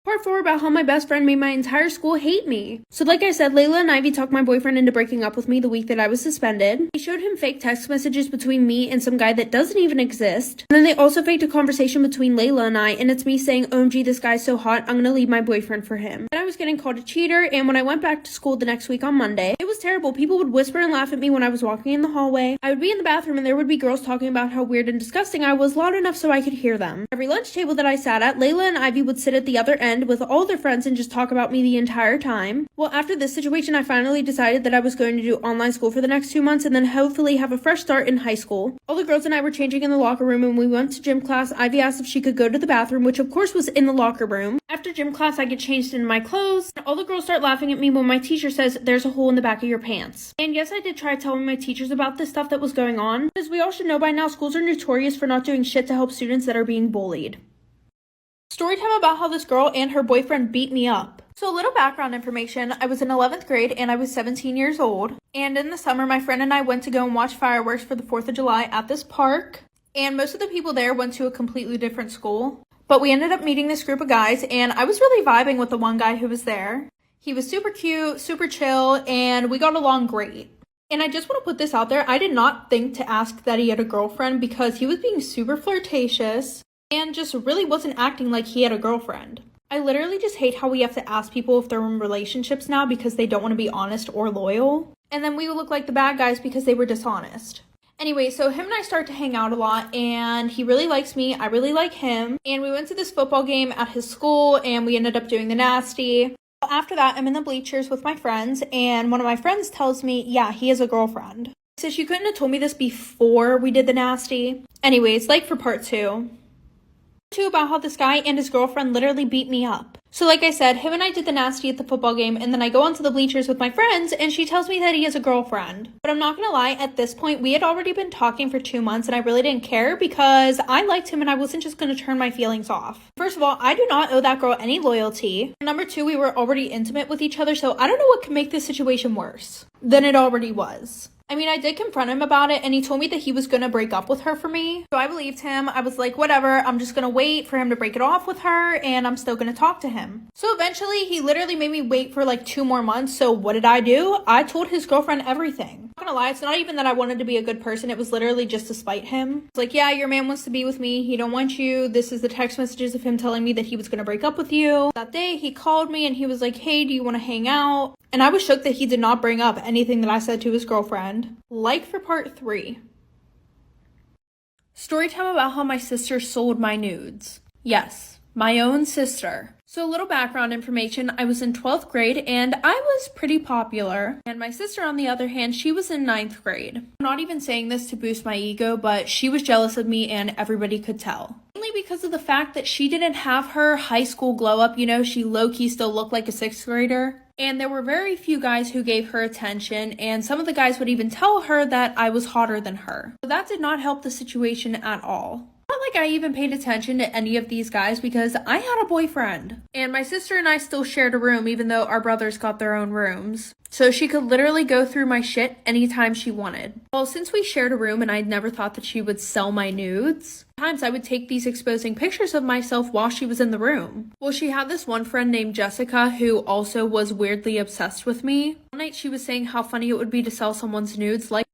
Part 4 about how my best friend made my entire school hate me. So like I said, Layla and Ivy talked my boyfriend into breaking up with me the week that I was suspended. They showed him fake text messages between me and some guy that doesn't even exist. And then they also faked a conversation between Layla and I, and it's me saying, OMG, this guy's so hot, I'm gonna leave my boyfriend for him. Then I was getting called a cheater, and when I went back to school the next week on Monday, it was terrible. People would whisper and laugh at me when I was walking in the hallway. I would be in the bathroom and there would be girls talking about how weird and disgusting I was loud enough so I could hear them. Every lunch table that I sat at, Layla and Ivy would sit at the other end with all their friends and just talk about me the entire time. Well, after this situation, I finally decided that I was going to do online school for the next 2 months and then hopefully have a fresh start in high school. All the girls and I were changing in the locker room and we went to gym class. Ivy asked if she could go to the bathroom, which of course was in the locker room. After gym class, I get changed in my clothes. All the girls start laughing at me when my teacher says, there's a hole in the back of your pants. And yes, I did try telling my teachers about this stuff that was going on. As we all should know by now, schools are notorious for not doing shit to help students that are being bullied. Storytime about how this girl and her boyfriend beat me up. So a little background information, I was in 11th grade and I was 17 years old. And in the summer, my friend and I went to go and watch fireworks for the 4th of July at this park. And most of the people there went to a completely different school. But we ended up meeting this group of guys and I was really vibing with the one guy who was there. He was super cute, super chill, and we got along great. And I just want to put this out there, I did not think to ask that he had a girlfriend because he was being super flirtatious and just really wasn't acting like he had a girlfriend. I literally just hate how we have to ask people if they're in relationships now because they don't want to be honest or loyal. And then we look like the bad guys because they were dishonest. Anyway, so him and I start to hang out a lot and he really likes me, I really like him. And we went to this football game at his school and we ended up doing the nasty. After that, I'm in the bleachers with my friends and one of my friends tells me, yeah, he has a girlfriend. So she couldn't have told me this before we did the nasty. Anyways, like for part 2. Too about how this guy and his girlfriend literally beat me up. So like I said, him and I did the nasty at the football game, and then I go onto the bleachers with my friends and she tells me that he has a girlfriend. But I'm not gonna lie, at this point we had already been talking for 2 months and I really didn't care because I liked him and I wasn't just gonna turn my feelings off. First of all, I do not owe that girl any loyalty. Number two, we were already intimate with each other, so I don't know what could make this situation worse than it already was. I mean, I did confront him about it and he told me that he was gonna break up with her for me. So I believed him. I was like, whatever, I'm just gonna wait for him to break it off with her and I'm still gonna talk to him. So eventually he literally made me wait for like 2 more months. So what did I do? I told his girlfriend everything. I'm not gonna lie, it's not even that I wanted to be a good person. It was literally just to spite him. It's like, yeah, your man wants to be with me. He don't want you. This is the text messages of him telling me that he was gonna break up with you. That day he called me and he was like, hey, do you wanna hang out? And I was shocked that he did not bring up anything that I said to his girlfriend. Like for part 3. Storytime about how my sister sold my nudes. Yes, my own sister. So a little background information, I was in 12th grade and I was pretty popular. And my sister, on the other hand, she was in 9th grade. I'm not even saying this to boost my ego, but she was jealous of me and everybody could tell. Mainly because of the fact that she didn't have her high school glow up, you know, she low-key still looked like a 6th grader. And there were very few guys who gave her attention, and some of the guys would even tell her that I was hotter than her. So that did not help the situation at all. Not like I even paid attention to any of these guys because I had a boyfriend. And my sister and I still shared a room even though our brothers got their own rooms. So she could literally go through my shit anytime she wanted. Well, since we shared a room and I'd never thought that she would sell my nudes, sometimes I would take these exposing pictures of myself while she was in the room. Well, she had this one friend named Jessica who also was weirdly obsessed with me. One night she was saying how funny it would be to sell someone's nudes. Like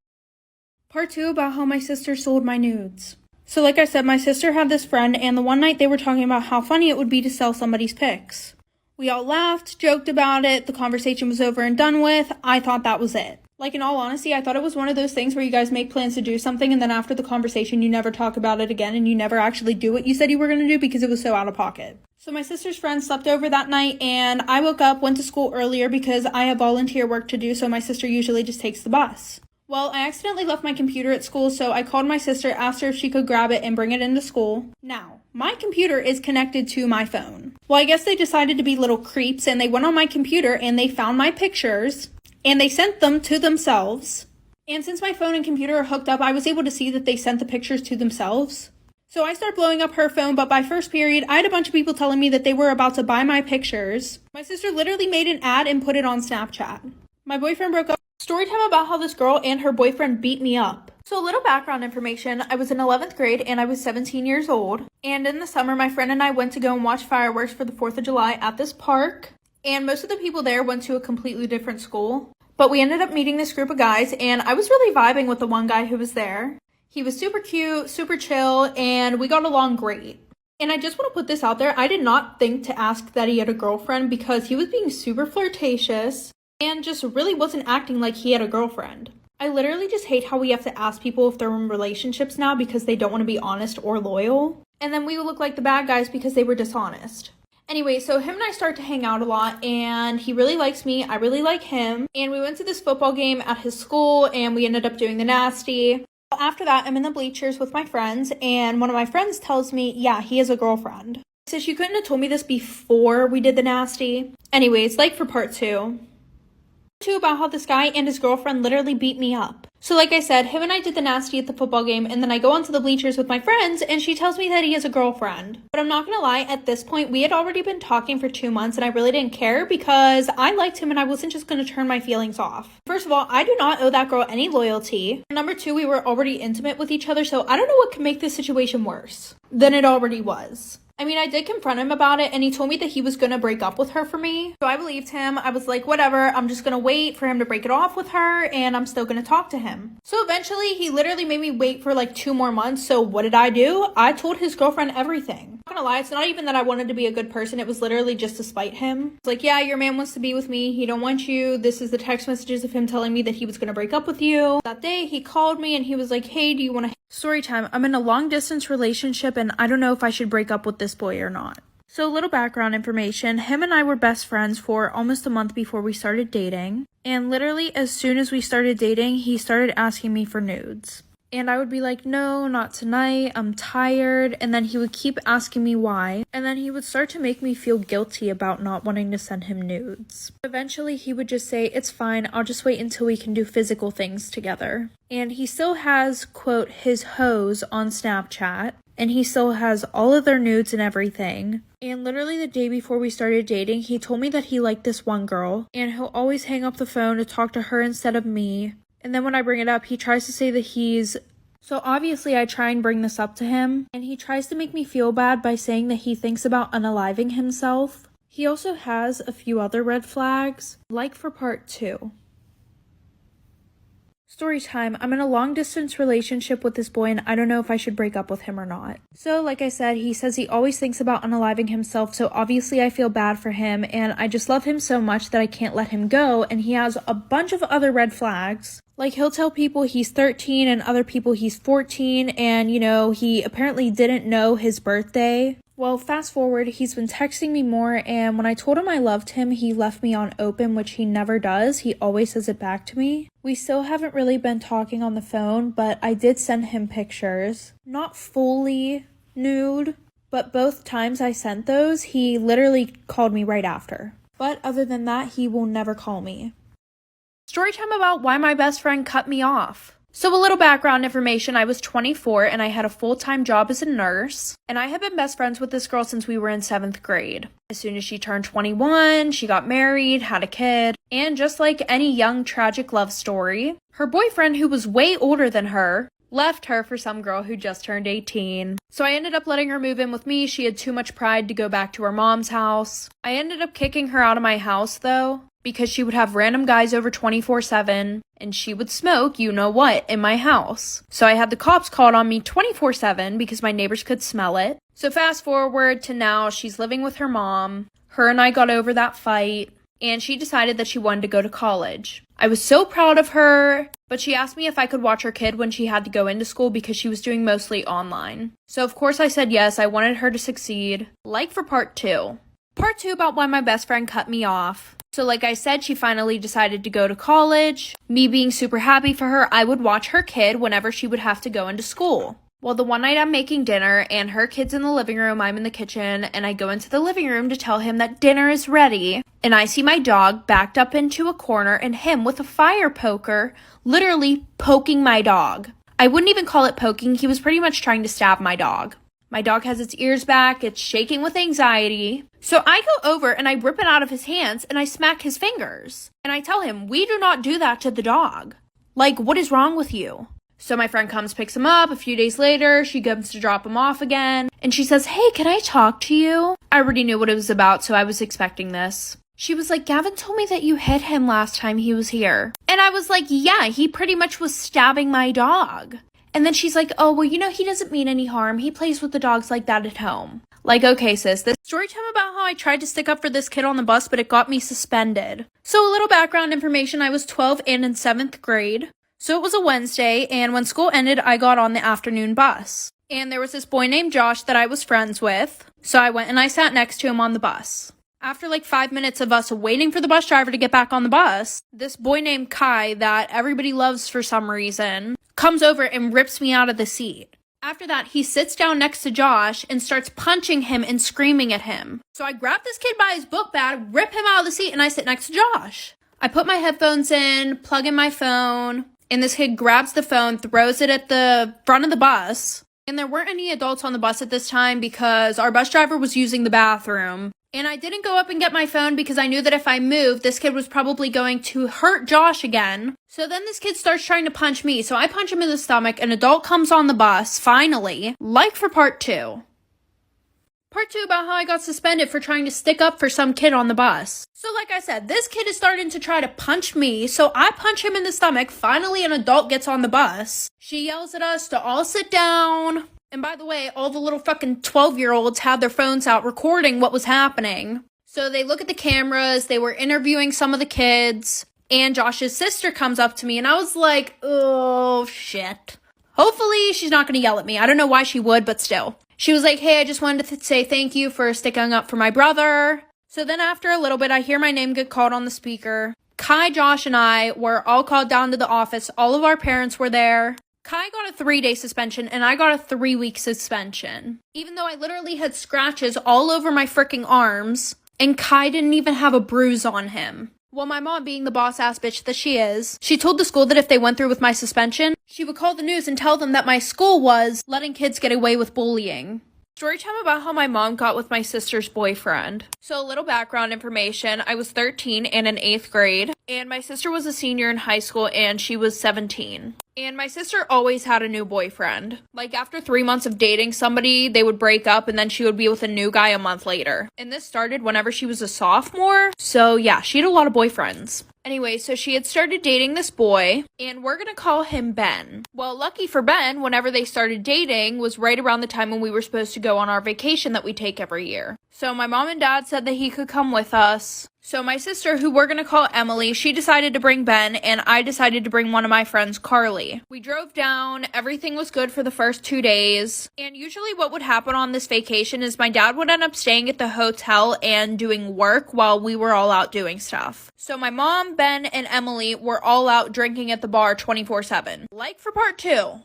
part 2 about how my sister sold my nudes. So like I said, my sister had this friend and the one night they were talking about how funny it would be to sell somebody's pics. We all laughed, joked about it, the conversation was over and done with. I thought that was it. Like, in all honesty, I thought it was one of those things where you guys make plans to do something and then after the conversation you never talk about it again and you never actually do what you said you were going to do because it was so out of pocket. So my sister's friend slept over that night and I woke up, went to school earlier because I have volunteer work to do, so my sister usually just takes the bus. Well, I accidentally left my computer at school, so I called my sister, asked her if she could grab it and bring it into school. Now, my computer is connected to my phone. Well, I guess they decided to be little creeps and they went on my computer and they found my pictures and they sent them to themselves. And since my phone and computer are hooked up, I was able to see that they sent the pictures to themselves. So I started blowing up her phone, but by first period, I had a bunch of people telling me that they were about to buy my pictures. My sister literally made an ad and put it on Snapchat. My boyfriend broke up. Storytime about how this girl and her boyfriend beat me up. So a little background information, I was in 11th grade and I was 17 years old. And in the summer, my friend and I went to go and watch fireworks for the 4th of July at this park. And most of the people there went to a completely different school. But we ended up meeting this group of guys and I was really vibing with the one guy who was there. He was super cute, super chill, and we got along great. And I just want to put this out there, I did not think to ask that he had a girlfriend because he was being super flirtatious and just really wasn't acting like he had a girlfriend. I literally just hate how we have to ask people if they're in relationships now because they don't want to be honest or loyal. And then we would look like the bad guys because they were dishonest. Anyway, so him and I start to hang out a lot and he really likes me, I really like him. And we went to this football game at his school and we ended up doing the nasty. After that, I'm in the bleachers with my friends and one of my friends tells me, yeah, he has a girlfriend. So she couldn't have told me this before we did the nasty. Anyways, like for part 2. About how this guy and his girlfriend literally beat me up. So like I said, him and I did the nasty at the football game and then I go onto the bleachers with my friends and she tells me that he has a girlfriend. But I'm not gonna lie, at this point we had already been talking for 2 months and I really didn't care because I liked him and I wasn't just gonna turn my feelings off. First of all, I do not owe that girl any loyalty. Number two, we were already intimate with each other, so I don't know what could make this situation worse than it already was. I mean, I did confront him about it and he told me that he was gonna break up with her for me. So I believed him. I was like, whatever, I'm just gonna wait for him to break it off with her and I'm still gonna talk to him. So eventually he literally made me wait for like 2 more months. So what did I do? I told his girlfriend everything. I'm not gonna lie, it's not even that I wanted to be a good person. It was literally just to spite him. It's like, yeah, your man wants to be with me. He don't want you. This is the text messages of him telling me that he was gonna break up with you. That day he called me and he was like, hey, do you wanna... Storytime, I'm in a long distance relationship and I don't know if I should break up with this boy or not. So a little background information, him and I were best friends for almost a month before we started dating. And literally as soon as we started dating, he started asking me for nudes. And I would be like, no, not tonight, I'm tired. And then he would keep asking me why. And then he would start to make me feel guilty about not wanting to send him nudes. Eventually, he would just say, it's fine, I'll just wait until we can do physical things together. And he still has, quote, his hoes on Snapchat. And he still has all of their nudes and everything. And literally the day before we started dating, he told me that he liked this one girl. And he'll always hang up the phone to talk to her instead of me. And then when I bring it up, he tries to say that So obviously I try and bring this up to him, and he tries to make me feel bad by saying that he thinks about unaliving himself. He also has a few other red flags, like for part 2. Story time. I'm in a long distance relationship with this boy and I don't know if I should break up with him or not. So like I said, he says he always thinks about unaliving himself, so obviously I feel bad for him and I just love him so much that I can't let him go, and he has a bunch of other red flags. Like he'll tell people he's 13 and other people he's 14, and he apparently didn't know his birthday. Well, fast forward, he's been texting me more, and when I told him I loved him, he left me on open, which he never does. He always says it back to me. We still haven't really been talking on the phone, but I did send him pictures. Not fully nude, but both times I sent those, he literally called me right after. But other than that, he will never call me. Story time about why my best friend cut me off. So a little background information, I was 24 and I had a full-time job as a nurse, and I had been best friends with this girl since we were in 7th grade. As soon as she turned 21, she got married, had a kid, and just like any young tragic love story, her boyfriend, who was way older than her, left her for some girl who just turned 18. So I ended up letting her move in with me. She had too much pride to go back to her mom's house. I ended up kicking her out of my house though, because she would have random guys over 24/7, and she would smoke you-know-what in my house. So I had the cops called on me 24/7 because my neighbors could smell it. So fast forward to now, she's living with her mom. Her and I got over that fight, and she decided that she wanted to go to college. I was so proud of her, but she asked me if I could watch her kid when she had to go into school because she was doing mostly online. So of course I said yes, I wanted her to succeed. Like for part 2. Part 2 about why my best friend cut me off. So like I said, she finally decided to go to college. Me being super happy for her, I would watch her kid whenever she would have to go into school. Well, the one night I'm making dinner and her kid's in the living room, I'm in the kitchen, and I go into the living room to tell him that dinner is ready. And I see my dog backed up into a corner and him with a fire poker, literally poking my dog. I wouldn't even call it poking, he was pretty much trying to stab my dog. My dog has its ears back, it's shaking with anxiety. So I go over and I rip it out of his hands and I smack his fingers. And I tell him, we do not do that to the dog. Like, what is wrong with you? So my friend comes, picks him up. A few days later, she comes to drop him off again. And she says, hey, can I talk to you? I already knew what it was about, so I was expecting this. She was like, Gavin told me that you hit him last time he was here. And I was like, yeah, he pretty much was stabbing my dog. And then she's like, oh, well, he doesn't mean any harm. He plays with the dogs like that at home. Like, okay, sis, this story time about how I tried to stick up for this kid on the bus, but it got me suspended. So a little background information, I was 12 and in 7th grade. So it was a Wednesday, and when school ended, I got on the afternoon bus. And there was this boy named Josh that I was friends with. So I went and I sat next to him on the bus. After like 5 minutes of us waiting for the bus driver to get back on the bus, this boy named Kai that everybody loves for some reason comes over and rips me out of the seat. After that, he sits down next to Josh and starts punching him and screaming at him. So I grab this kid by his book bag, rip him out of the seat, and I sit next to Josh. I put my headphones in, plug in my phone, and this kid grabs the phone, throws it at the front of the bus. And there weren't any adults on the bus at this time because our bus driver was using the bathroom. And I didn't go up and get my phone because I knew that if I moved, this kid was probably going to hurt Josh again. So then this kid starts trying to punch me. So I punch him in the stomach. An adult comes on the bus, finally, like for part 2. Part 2 about how I got suspended for trying to stick up for some kid on the bus. So like I said, this kid is starting to try to punch me. So I punch him in the stomach. Finally, an adult gets on the bus. She yells at us to all sit down. And by the way, all the little fucking 12-year-olds had their phones out recording what was happening. So they look at the cameras, they were interviewing some of the kids, and Josh's sister comes up to me, and I was like, oh, shit. Hopefully she's not going to yell at me. I don't know why she would, but still. She was like, hey, I just wanted to say thank you for sticking up for my brother. So then after a little bit, I hear my name get called on the speaker. Kai, Josh, and I were all called down to the office. All of our parents were there. Kai got a 3-day suspension and I got a 3-week suspension. Even though I literally had scratches all over my freaking arms and Kai didn't even have a bruise on him. Well, my mom, being the boss-ass bitch that she is, she told the school that if they went through with my suspension, she would call the news and tell them that my school was letting kids get away with bullying. Story time about how my mom got with my sister's boyfriend. So a little background information. I was 13 and in 8th grade, and my sister was a senior in high school and she was 17. And my sister always had a new boyfriend. Like after 3 months of dating somebody, they would break up and then she would be with a new guy a month later. And this started whenever she was a sophomore. So yeah, she had a lot of boyfriends. Anyway, so she had started dating this boy, and we're gonna call him Ben. Well, lucky for Ben, whenever they started dating was right around the time when we were supposed to go on our vacation that we take every year. So my mom and dad said that he could come with us. So my sister, who we're gonna call Emily, she decided to bring Ben, and I decided to bring one of my friends, Carly. We drove down, everything was good for the first 2 days, and usually what would happen on this vacation is my dad would end up staying at the hotel and doing work while we were all out doing stuff. So my mom, Ben, and Emily were all out drinking at the bar 24/7. Like for part 2. Part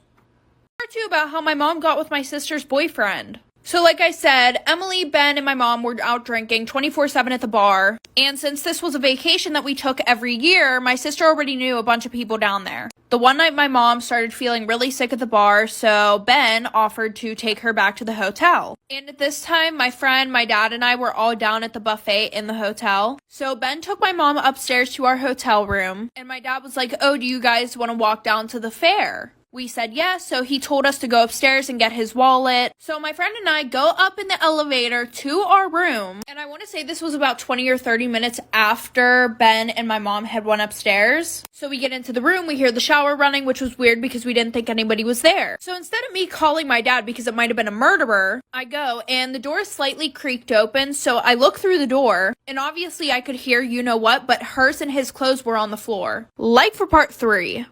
2 about how my mom got with my sister's boyfriend. So like I said, Emily, Ben, and my mom were out drinking 24/7 at the bar. And since this was a vacation that we took every year, my sister already knew a bunch of people down there. The one night my mom started feeling really sick at the bar, so Ben offered to take her back to the hotel. And at this time, my friend, my dad, and I were all down at the buffet in the hotel. So Ben took my mom upstairs to our hotel room, and my dad was like, "Oh, do you guys want to walk down to the fair?" We said yes, so he told us to go upstairs and get his wallet. So my friend and I go up in the elevator to our room, and I want to say this was about 20 or 30 minutes after Ben and my mom had went upstairs. So we get into the room, we hear the shower running, which was weird because we didn't think anybody was there. So instead of me calling my dad because it might have been a murderer, I go, and the door is slightly creaked open, so I look through the door, and obviously I could hear you know what, but hers and his clothes were on the floor. Like for part 3.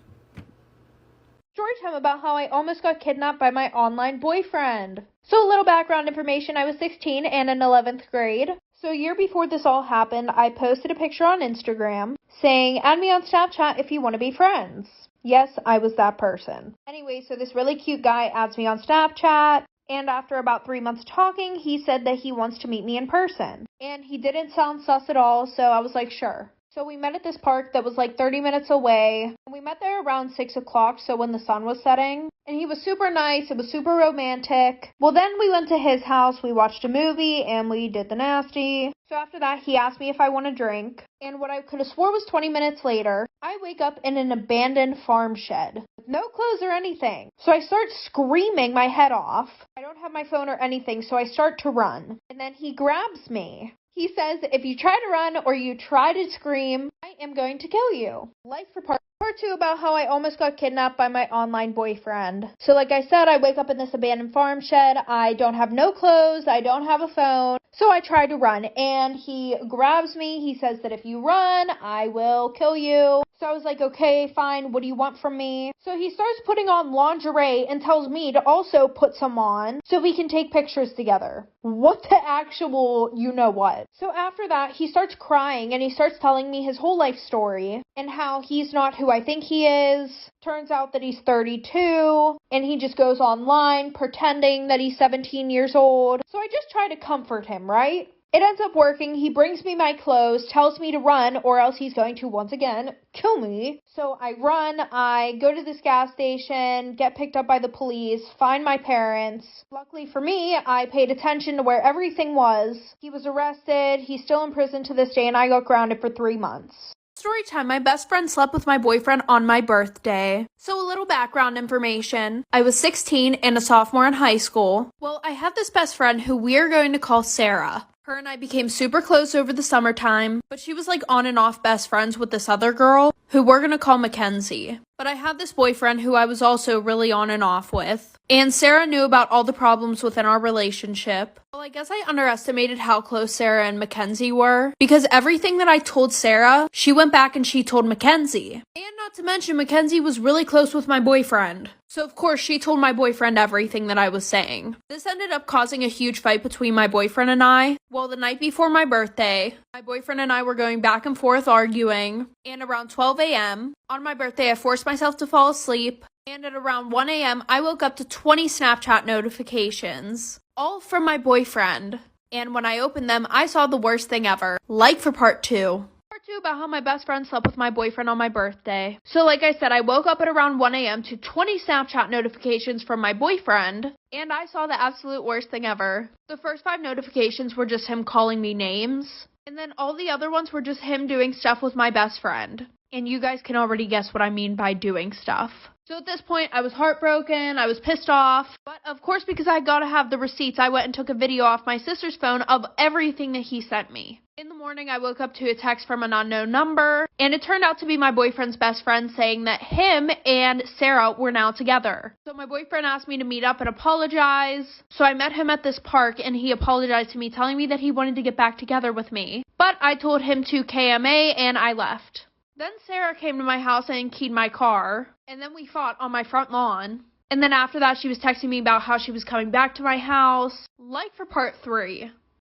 Story time about how I almost got kidnapped by my online boyfriend. So a little background information, I was 16 and in 11th grade. So a year before this all happened, I posted a picture on Instagram saying, "Add me on Snapchat if you want to be friends." Yes, I was that person. Anyway, so this really cute guy adds me on Snapchat. And after about 3 months talking, he said that he wants to meet me in person. And he didn't sound sus at all, so I was like, sure. So we met at this park that was like 30 minutes away. We met there around 6 o'clock, so when the sun was setting. And he was super nice. It was super romantic. Well, then we went to his house. We watched a movie and we did the nasty. So after that, he asked me if I want a drink. And what I could have swore was 20 minutes later, I wake up in an abandoned farm shed with no clothes or anything. So I start screaming my head off. I don't have my phone or anything, so I start to run. And then he grabs me. He says, "If you try to run or you try to scream, I am going to kill you." Like for part 2 about how I almost got kidnapped by my online boyfriend. So like I said, I wake up in this abandoned farm shed. I don't have no clothes. I don't have a phone. So I try to run and he grabs me. He says that if you run, I will kill you. So I was like, okay, fine. What do you want from me? So he starts putting on lingerie and tells me to also put some on so we can take pictures together. What the actual you know what? So after that, he starts crying and he starts telling me his whole life story and how he's not who I think he is. Turns out that he's 32 and he just goes online pretending that he's 17 years old. So I just try to comfort him, right? It ends up working. He brings me my clothes, tells me to run, or else he's going to, once again, kill me. So I run, I go to this gas station, get picked up by the police, find my parents. Luckily for me, I paid attention to where everything was. He was arrested, he's still in prison to this day, and I got grounded for 3 months. Story time, my best friend slept with my boyfriend on my birthday. So a little background information. I was 16 and a sophomore in high school. Well, I had this best friend who we are going to call Sarah. Her and I became super close over the summertime, but she was like on and off best friends with this other girl who we're gonna call Mackenzie. But I had this boyfriend who I was also really on and off with. And Sarah knew about all the problems within our relationship. Well, I guess I underestimated how close Sarah and Mackenzie were, because everything that I told Sarah, she went back and she told Mackenzie. And not to mention, Mackenzie was really close with my boyfriend. So of course, she told my boyfriend everything that I was saying. This ended up causing a huge fight between my boyfriend and I. Well, the night before my birthday, my boyfriend and I were going back and forth arguing. And around 12 a.m. On my birthday, I forced myself to fall asleep, and at around 1 a.m., I woke up to 20 Snapchat notifications, all from my boyfriend. And when I opened them, I saw the worst thing ever. Like for part 2. Part 2 about how my best friend slept with my boyfriend on my birthday. So like I said, I woke up at around 1 a.m. to 20 Snapchat notifications from my boyfriend, and I saw the absolute worst thing ever. The first 5 notifications were just him calling me names, and then all the other ones were just him doing stuff with my best friend. And you guys can already guess what I mean by doing stuff. So at this point, I was heartbroken, I was pissed off, but of course because I gotta have the receipts, I went and took a video off my sister's phone of everything that he sent me. In the morning, I woke up to a text from an unknown number, and it turned out to be my boyfriend's best friend saying that him and Sarah were now together. So my boyfriend asked me to meet up and apologize, so I met him at this park, and he apologized to me, telling me that he wanted to get back together with me. But I told him to KMA, and I left. Then Sarah came to my house and keyed my car, and then we fought on my front lawn. And then after that, she was texting me about how she was coming back to my house. Like for part 3.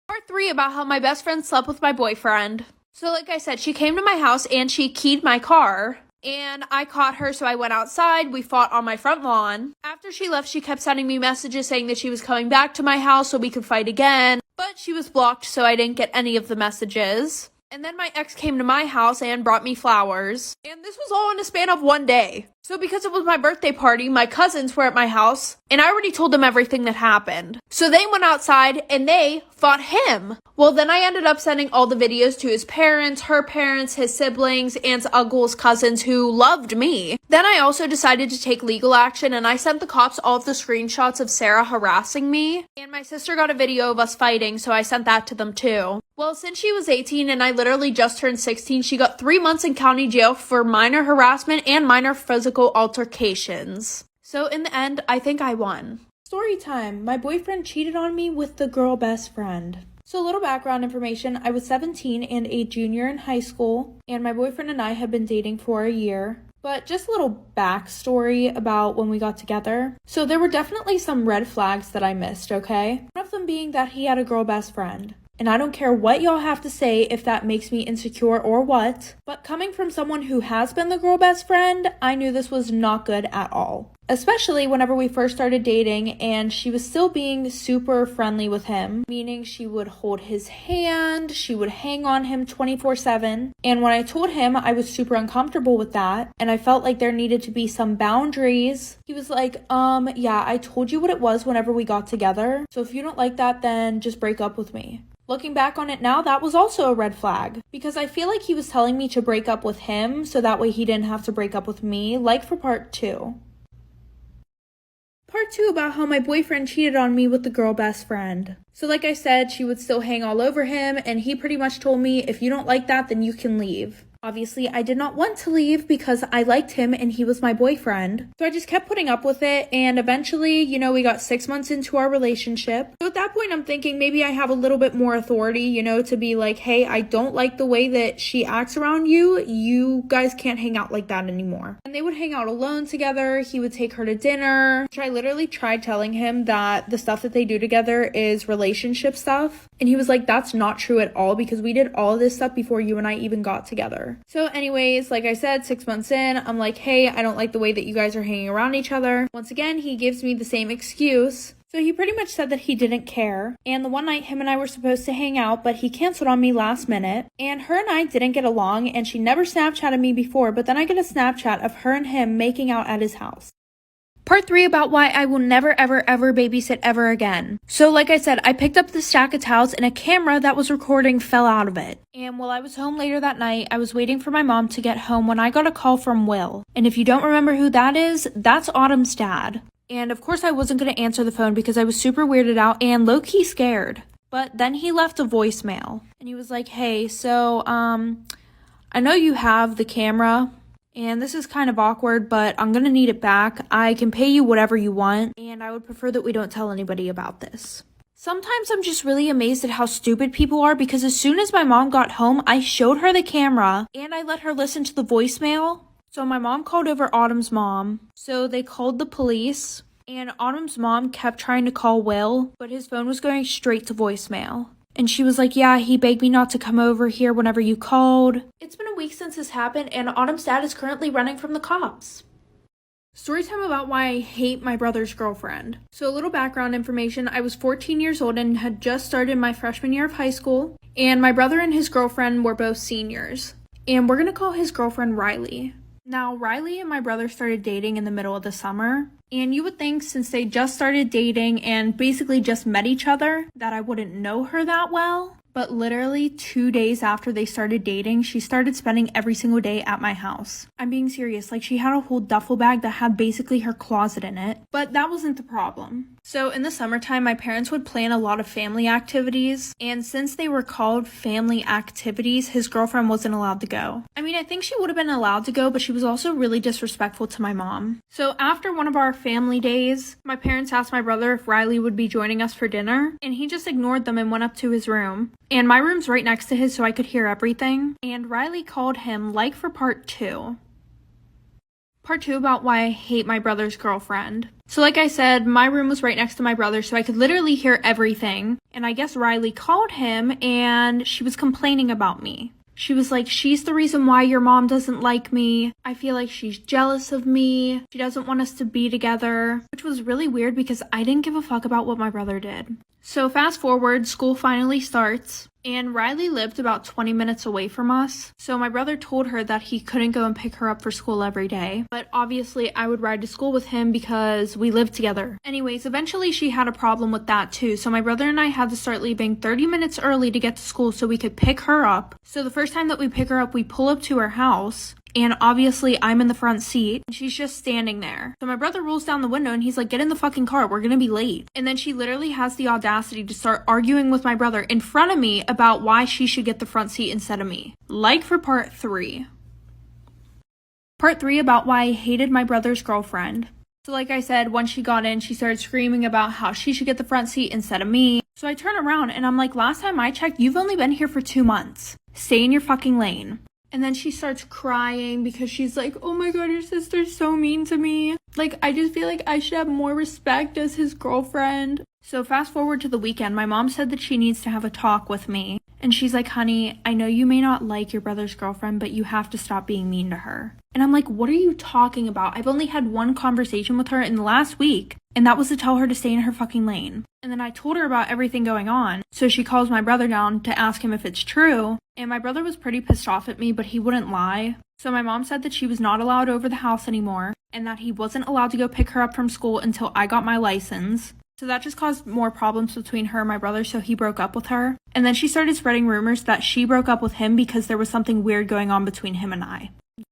Part 3 about how my best friend slept with my boyfriend. So like I said, she came to my house and she keyed my car. And I caught her, so I went outside. We fought on my front lawn. After she left, she kept sending me messages saying that she was coming back to my house so we could fight again. But she was blocked, so I didn't get any of the messages. And then my ex came to my house and brought me flowers. And this was all in a span of 1 day. So because it was my birthday party, my cousins were at my house, and I already told them everything that happened. So they went outside and they fought him. Well, then I ended up sending all the videos to his parents, her parents, his siblings, aunts, uncles, cousins who loved me. Then I also decided to take legal action, and I sent the cops all of the screenshots of Sarah harassing me. And my sister got a video of us fighting, so I sent that to them too. Well, since she was 18 and I literally just turned 16, she got 3 months in county jail for minor harassment and minor physical altercations. So in the end, I think I won. Story time. My boyfriend cheated on me with the girl best friend. So a little background information. I was 17 and a junior in high school, and my boyfriend and I had been dating for a year. But just a little backstory about when we got together. So there were definitely some red flags that I missed, okay? One of them being that he had a girl best friend. And I don't care what y'all have to say if that makes me insecure or what, but coming from someone who has been the girl best friend, I knew this was not good at all. Especially whenever we first started dating and she was still being super friendly with him, meaning she would hold his hand, she would hang on him 24/7. And when I told him I was super uncomfortable with that and I felt like there needed to be some boundaries, he was like, yeah, I told you what it was whenever we got together. So if you don't like that, then just break up with me. Looking back on it now, that was also a red flag, because I feel like he was telling me to break up with him so that way he didn't have to break up with me, like for part 2. Part 2 about how my boyfriend cheated on me with the girl best friend. So like I said, she would still hang all over him, and he pretty much told me, if you don't like that, then you can leave. Obviously, I did not want to leave because I liked him and he was my boyfriend. So I just kept putting up with it, and eventually, we got 6 months into our relationship. So at that point, I'm thinking maybe I have a little bit more authority, to be like, hey, I don't like the way that she acts around you. You guys can't hang out like that anymore. And they would hang out alone together. He would take her to dinner, which I literally tried telling him that the stuff that they do together is relationship stuff. And he was like, that's not true at all, because we did all of this stuff before you and I even got together. So anyways, like I said, 6 months in, I'm like, hey, I don't like the way that you guys are hanging around each other. Once again, he gives me the same excuse. So he pretty much said that he didn't care. And the one night him and I were supposed to hang out, but he canceled on me last minute. And her and I didn't get along, and she never Snapchatted me before, but then I get a Snapchat of her and him making out at his house. Part 3 about why I will never ever ever babysit ever again. So like I said, I picked up the stack of towels and a camera that was recording fell out of it. And while I was home later that night, I was waiting for my mom to get home when I got a call from Will. And if you don't remember who that is, that's Autumn's dad. And of course I wasn't going to answer the phone because I was super weirded out and low-key scared. But then he left a voicemail. And he was like, hey, so, I know you have the camera. And this is kind of awkward, but I'm gonna need it back. I can pay you whatever you want, and I would prefer that we don't tell anybody about this. Sometimes I'm just really amazed at how stupid people are, because as soon as my mom got home, I showed her the camera, and I let her listen to the voicemail. So my mom called over Autumn's mom. So they called the police, and Autumn's mom kept trying to call Will, but his phone was going straight to voicemail. And she was like, yeah, he begged me not to come over here whenever you called. It's been a week since this happened, and Autumn's dad is currently running from the cops. Storytime about why I hate my brother's girlfriend. So a little background information. I was 14 years old and had just started my freshman year of high school. And my brother and his girlfriend were both seniors. And we're going to call his girlfriend Riley. Now, Riley and my brother started dating in the middle of the summer. And you would think since they just started dating and basically just met each other that I wouldn't know her that well. But literally 2 days after they started dating, she started spending every single day at my house. I'm being serious, like she had a whole duffel bag that had basically her closet in it. But that wasn't the problem. So in the summertime, my parents would plan a lot of family activities. And since they were called family activities, his girlfriend wasn't allowed to go. I mean, I think she would have been allowed to go, but she was also really disrespectful to my mom. So after one of our family days, my parents asked my brother if Riley would be joining us for dinner. And he just ignored them and went up to his room. And my room's right next to his, so I could hear everything. And Riley called him like for part 2. Part 2 about why I hate my brother's girlfriend. So like I said, my room was right next to my brother, so I could literally hear everything. And I guess Riley called him and she was complaining about me. She was like, she's the reason why your mom doesn't like me. I feel like she's jealous of me. She doesn't want us to be together, which was really weird because I didn't give a fuck about what my brother did. So fast forward, school finally starts, and Riley lived about 20 minutes away from us. So my brother told her that he couldn't go and pick her up for school every day. But obviously I would ride to school with him because we lived together. Anyways, eventually she had a problem with that too. So my brother and I had to start leaving 30 minutes early to get to school so we could pick her up. So the first time that we pick her up, we pull up to her house. And obviously I'm in the front seat and she's just standing there. So my brother rolls down the window and he's like, get in the fucking car, we're gonna be late. And then she literally has the audacity to start arguing with my brother in front of me about why she should get the front seat instead of me. Like for part 3. Part 3 about why I hated my brother's girlfriend. So like I said, once she got in, she started screaming about how she should get the front seat instead of me. So I turn around and I'm like, last time I checked, you've only been here for 2 months. Stay in your fucking lane. And then she starts crying because she's like, oh my god, your sister's so mean to me. Like, I just feel like I should have more respect as his girlfriend. So fast forward to the weekend, my mom said that she needs to have a talk with me. And she's like, honey, I know you may not like your brother's girlfriend, but you have to stop being mean to her. And I'm like, what are you talking about? I've only had one conversation with her in the last week, and that was to tell her to stay in her fucking lane. And then I told her about everything going on, so she calls my brother down to ask him if it's true, and my brother was pretty pissed off at me, but he wouldn't lie. So my mom said that she was not allowed over the house anymore, and that he wasn't allowed to go pick her up from school until I got my license. So that just caused more problems between her and my brother, so he broke up with her. And then she started spreading rumors that she broke up with him because there was something weird going on between him and I.